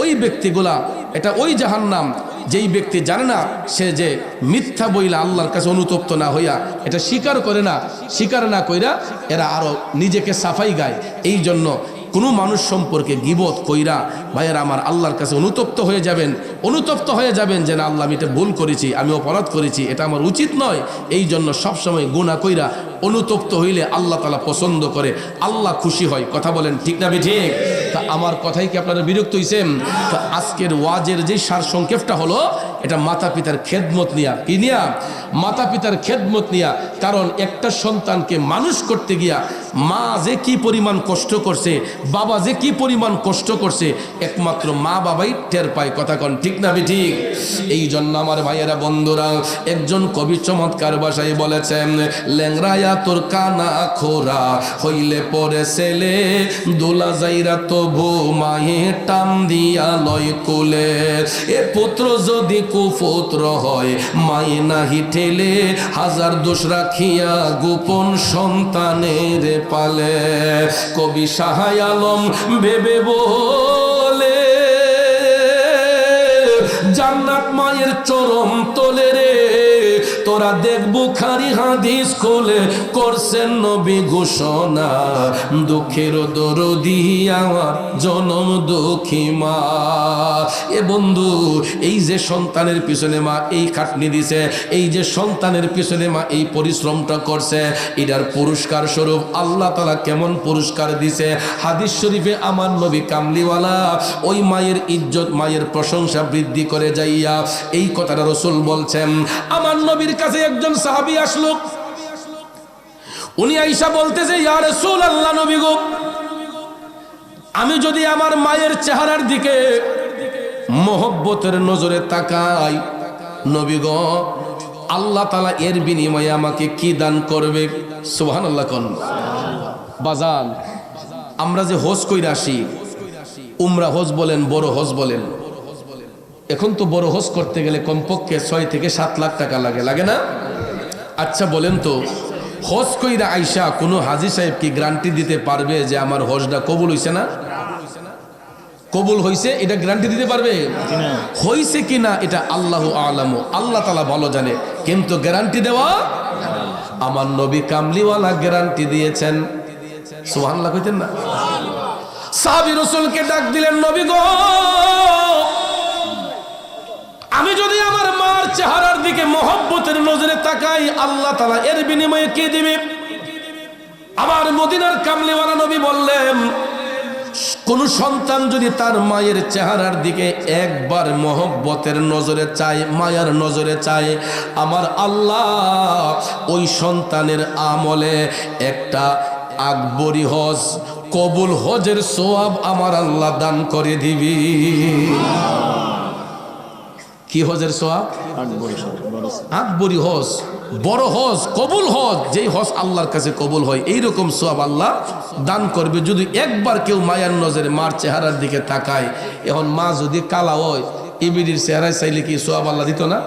Speaker 1: ওই ব্যক্তিগুলা, এটা ওই জাহান্নাম যেই ব্যক্তি জানে না, সে যে মিথ্যা বইলা আল্লাহর কাছে অনুতপ্ত না হইয়া এটা স্বীকার করে না, স্বীকার না কইরা এরা আরো নিজেকে সাফাই গায়। এই জন্য কোনো মানুষ সম্পর্কে গীবত কইরা ভাইয়ের আমার আল্লাহর কাছে অনুতপ্ত হয়ে যাবেন, অনুতপ্ত হয়ে যাবেন যে না আল্লাহ আমি এটা ভুল করেছি, আমি অপরাধ করেছি, এটা আমার উচিত নয়। এই জন্য সবসময় গুনাহ কইরা অনুতপ্ত হইলে আল্লাহ তাআলা পছন্দ করে, আল্লাহ খুশি হয়। কথা বলেন ঠিক না ঠিক? তা আমার কথাই কি আপনারা বিরক্ত হইছেন? তো আজকের ওয়াজের যে সার সংক্ষেপটা হলো এটা মাতা পিতার খেদমত নিয়া, কি নিয়া? মাতা পিতার খেদমত নিয়া। কারণ একটা সন্তানকে মানুষ করতে গিয়া মা যে কি পরিমাণ কষ্ট করছে, বাবা যে কি পরিমাণ কষ্ট করছে, একমাত্র মা বাবাই টের পায়। কথা কন ঠিক না ঠিক? এই জন্য আমার ভাইয়েরা বন্ধুরা, একজন কবি চমৎকার ভাষায় বলেছেন ল্যাংরায়া তোর কানা খোরা হইলে পরে ছেলে দোলা যাইরা তবু মায়ে টান দিয়া লয় কোলে। এ পুত্র যদি কুপুত্র হয় মায়ে নাহি ঠেলে, হাজার দোষ রাখিয়া গোপন সন্তানের পালে। কবি শাহ আলম ভেবে বলে জান্নাত মায়ের চরম তলে রে, তোরা দেখ বুখারী হাদিস খুলে করছেন নবী ঘোষণা, দুঃখের দরদি আমার জনম দুঃখী মা। এ বন্ধু, এই যে সন্তানের পিছনে মা এই খাটনি দিছে, এই যে সন্তানের পিছনে মা এই পরিশ্রমটা করছে, এটার পুরস্কার স্বরূপ আল্লাহ তাআলা কেমন পুরস্কার দিছে। হাদিস শরীফে আমার নবী কামলিওয়ালা ওই মায়ের ইজ্জত, মায়ের প্রশংসা বৃদ্ধি করে যাইয়া এই কথাটা রাসূল বলছেন। আমার নবীর কাছে একজন সাহাবী আসলো, উনি আয়েশা বলতেছে ইয়া রাসূলুল্লাহ, নবী গো আমি যদি আমার মায়ের চেহারার দিকে মহব্বতের নজরে তাকাই, নবী গো আল্লাহ তাআলা এর বিনিময়ে আমাকে কি দান করবে? সুবহানাল্লাহ কোন বাজান, আমরা যে হজ কইরা আসি, উমরা হজ বলেন, বড় হজ বলেন, এখন তো বড় হজ করতে গেলে কমপক্ষে 6 থেকে 7 লাখ টাকা লাগে, লাগে না? আচ্ছা বলেন তো, হজ কইরা আইসা কোনো হাজী সাহেব কি গ্যারান্টি দিতে পারবে যে আমার হজটা কবুল হইছে না? কবুল হইছে এটা গ্যারান্টি দিতে পারবে? হইছে কিনা এটা আল্লাহু আ'লামু, আল্লাহ তাআলা ভালো জানে, কিন্তু গ্যারান্টি দেওয়া আমার নবী কামলিওয়ালা গ্যারান্টি দিয়েছেন। সুবহানাল্লাহ কইতেন না? সাহাবী রাসূলকে ডাক দিলেন, নবী গো আমি যদি আমার মার চেহারার দিকে মহব্বতের নজরে তাকাই, আল্লাহ তাআলা এর বিনিময়ে কি দিবে? আমার মদিনার কামলিওয়ালা নবী বললেন কোন সন্তান যদি তার মায়ের চেহারার দিকে একবার মহব্বতের নজরে চায়, মায়ার নজরে চায়, আমার আল্লাহ ওই সন্তানের আমলে একটা আকবরী হজ, কবুল হজের সওয়াব আমার আল্লাহ দান করে দিবি। কি হজের সওয়াব? আকবরী হজ। বড় হজ, কবুল হজ, যেই হজ আল্লাহর কাছে কবুল হয়, এইরকম সওয়াব আল্লাহ দান করবে যদি একবার কেউ মায়ার নজরে মার চেহারার দিকে তাকায়। এখন মা যদি কালা হয়, ইবিডির চেহারায় চাইলে কি সওয়াব আল্লাহ দিত না?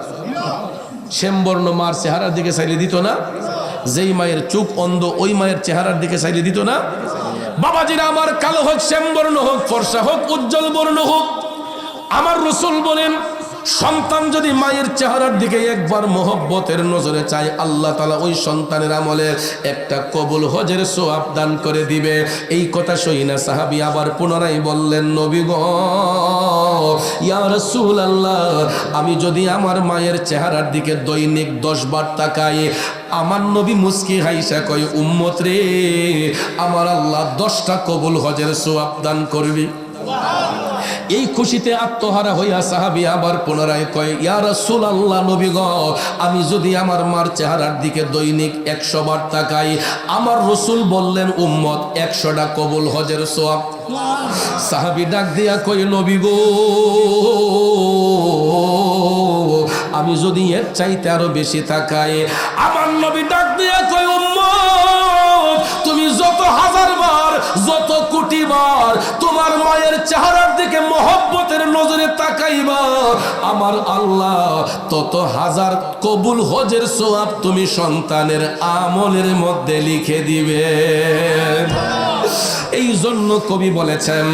Speaker 1: শ্যামবর্ণ মার চেহারার দিকে চাইলে দিত না? যেই মায়ের চোখ অন্ধ ওই মায়ের চেহারার দিকে চাইলে দিত না? বাবাজিরা আমার, কালো হোক, শ্যামবর্ণ হোক, ফর্সা হোক, উজ্জ্বল বর্ণ হোক, আমার রাসূল বলেন সন্তান যদি মায়ের চেহারার দিকে একবার মোহব্বতের নজরে চায়, আল্লাহ তাআলা ওই সন্তানের আমলের একটা কবুল হজের সওয়াব দান করে দিবে। এই কথা শুনে না সাহাবী আবার পুনরায় বললেন, নবী গো, ইয়া রাসূলুল্লাহ, আমি যদি আমার মায়ের চেহারার দিকে দৈনিক 10 বার তাকাই, আমার নবী মুস্কি হাইসা কয়, উম্মত রে, আমার আল্লাহ 10টা কবুল হজের সওয়াব দান করবে। এই খুশিতে আত্মহারা হইয়া সাহাবী আবার পুনরায় কয়, ইয়া রাসূলুল্লাহ, নবী গো, আমি যদি আমার মার চেহারার দিকে দৈনিক 100 বার তাকাই, আমার রাসূল বললেন, উম্মত 100টা কবুল হজের সওয়াব। সাহাবী ডাক দিয়া কয়, নবী গো, আমি যদি এর চাইতে আরো বেশি তাকাই। আমার নবী ডাক দিয়া কয়, উম্মত, তুমি যত হাজার বার, যত কোটি বার তোমার মায়ের চেহারার দিকে মহব্বতের নজরে তাকাইবা, আমার আল্লাহ তত হাজার কবুল হজের সওয়াব তুমি সন্তানের আমলের মধ্যে লিখে দিবে। এই জন্য কবি বলেছেন,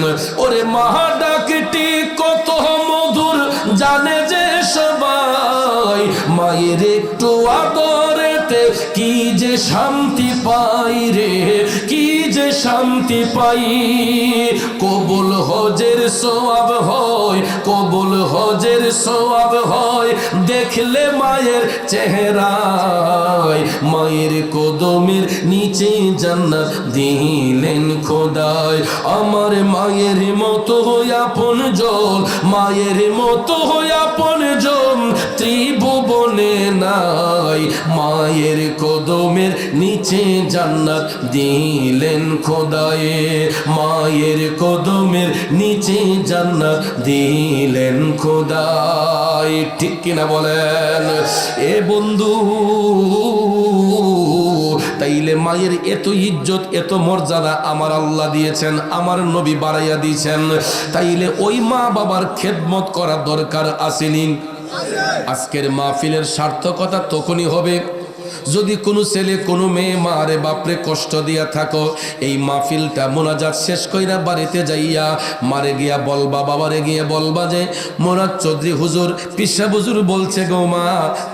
Speaker 1: ওরে মা ডাকটি কত মধুর জানে যে সবাই, মায়ের একটু আদরেতে কি যে শান্তি পাই রে, কি যে শান্তি পাই। কবুল হজের সওয়াব হয়, কবুল হজের সওয়াব হয় দেখলে মায়ের চেহারায়, মায়ের কদমের নিচে জান্নাত দিলেন খোদায়। আমার মায়ের মতো আপন জন, মায়ের মতো আপন জন ত্রিভুবনে নাই, মায়ের কদমের নিচে জান্নাত দিলেন খোদায়ে, মায়ের কদমের নিচে জান্নাত দিলেন খোদায়। ঠিক কিনা বলেন এ বন্ধু? তাইলে মায়ের এত ইজ্জত, এত মর্যাদা আমার আল্লাহ দিয়েছেন, আমার নবী বাড়াইয়া দিয়েছেন। তাইলে ওই মা বাবার খেদমত করা দরকার আসেনি? আজকের মাহফিলের সার্থকতা তখনই হবে যদি কোনো ছেলে কোনো মেয়ে মারে বাপরে কষ্ট দিয়া থাকো, এই মাহফিলটা মোনাজাত শেষ কইরা বাড়িতে যাইয়া মারে গিয়া বলবা, বাবারে গিয়ে বলবা যে মোনাজ চৌধুরী হুজুর, পিসা হুজুর বলছে গো মা,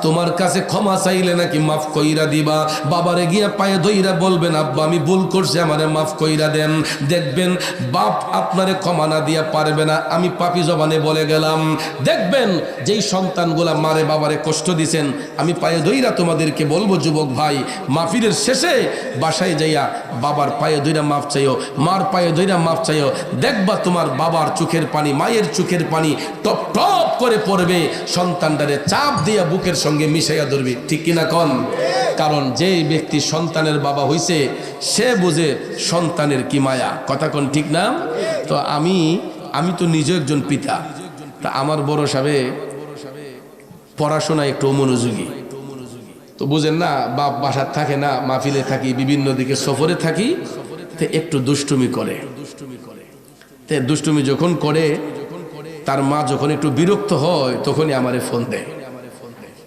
Speaker 1: তোমার কাছে ক্ষমা চাইলে নাকি মাফ কইরা দিবা। বাবারে গিয়া পায়ে ধইরা বলবেন, আব্বা আমি ভুল করছি, আমারে মাফ কইরা দেন। দেখবেন বাপ আপনারে ক্ষমা না দিয়া পারবে না, আমি পাপী জবানে বলে গেলাম। দেখবেন যেই সন্তানগুলা মারে বাবারে কষ্ট দিছেন, আমি পায়ে ধইরা তোমাদেরকে বলবো যুবক ভাই, মাহফিলের শেষে বাসায় যাইয়া বাবার পায়ে ধইরা মাফ চাইও, মার পায়ে ধইরা মাফ চাইও। দেখবা তোমার বাবার চোখের পানি, মায়ের চোখের পানি টপ টপ করে পড়বে, সন্তানটারে চাপ দিয়া বুকের সঙ্গে মিশাইয়া ধরবে। ঠিক কিনা কন? কারণ যে ব্যক্তি সন্তানের বাবা হইছে সে বুঝে সন্তানের কি মায়া। কথা কন ঠিক না? তো আমি তো নিজে একজন পিতা, তা আমার বড় সাহেব পড়াশোনায় একটু মনোযোগী, তো বুঝেন না, বাপ বাসার থাকে না, মাহফিলে থাকি, বিভিন্ন দিকে সফরে থাকি, তো একটু দুষ্টুমি করে। তো দুষ্টুমি যখন করে, তার মা যখন একটু বিরক্ত হয় তখনই আমারে ফোন দেয়।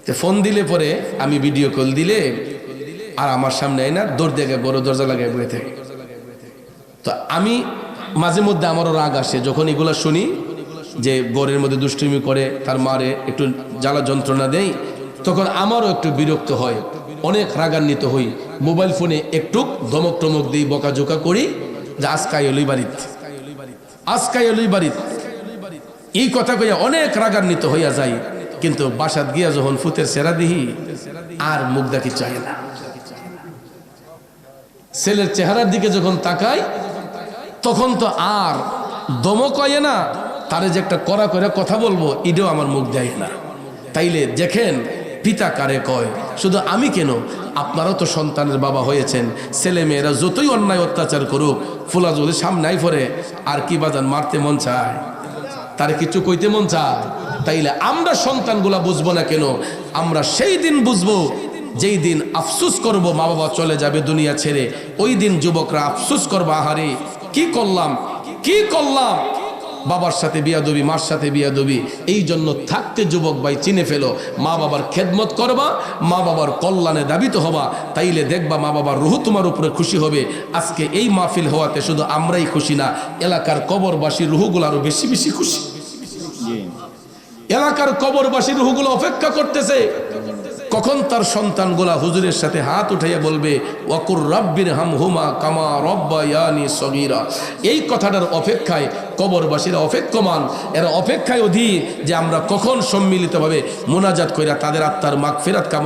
Speaker 1: তো ফোন দিলে পরে আমি ভিডিও কল দিলে আর আমার সামনে না দৌড় দেখে বড় দরজা লাগায় বয়ে থাকে। তো আমি মাঝে মধ্যে আমারও রাগ আসে যখন এগুলা শুনি যে ঘরের মধ্যে দুষ্টুমি করে, তার মারে একটু জ্বালা যন্ত্রণা দেয়, তখন আমারও একটু বিরক্ত হয়, অনেক রাগান্বিত হই। মোবাইল ফোনে একটু ধমক টমক দিই, বকাঝোকা করি যে আজকাই এলই বাড়িত, আজকাই এলই বাড়িত, এই কথা কইয়া অনেক রাগান্বিত হইয়া যাই। কিন্তু বাসাত গিয়া যখন ফুতের সেরা দিহি আর মুখ দেখি চাই না। ছেলের চেহারার দিকে যখন তাকাই তখন তো আর দমক হয় না, তারে যে একটা কড়া করে কথা বলবো এটাও আমার মুখ দেয় না। তাইলে দেখেন পিতা কারে কয়, শুধু আমি কেন, আপনারাও তো সন্তানের বাবা হয়েছেন। ছেলে মেয়েরা যতই অন্যায় অত্যাচার করুক, ফুলা যদি সামনে আই পড়ে আর কি বাজান মারতে মন চায়, তারে কিছু কইতে মন চায়। তাইলে আমরা সন্তানগুলা বুঝবো না কেন? আমরা সেই দিন বুঝবো যেই দিন আফসোস করব মা বাবা চলে যাবে দুনিয়া ছেড়ে, ওই দিন যুবকরা আফসোস করবে, আহারে কি করলাম কি করলাম, বাবার সাথে বিয়াদবি, মার সাথে বিয়াদবি। এই জন্য থাকতে যুবক ভাই চিনে ফেলো, মা বাবার খেদমত করবা, মা বাবার কল্যাণে দাবিত হবা, তাইলে দেখবা মা বাবার রুহ তোমার উপরে খুশি হবে। আজকে এই মাহফিল হওয়াতে শুধু আমরাই খুশি না, এলাকার কবরবাসীর রুহগুলো আরো বেশি বেশি খুশি। এলাকার কবরবাসীর রুহগুলো অপেক্ষা করতেছে কখন তার সন্তানগুলা হুজুরের সাথে হাত উঠাইয়া বলবে ওয়াকুর রাব্বির হামহুমা কামা রব্বায়ানি সগীরা। এই কথাটার অপেক্ষায় কবরবাসীরা অপেক্ষমান, এরা অপেক্ষায় অধীর যে আমরা কখন সম্মিলিতভাবে মুনাজাত কইরা তাদের আত্মার মাগফিরাত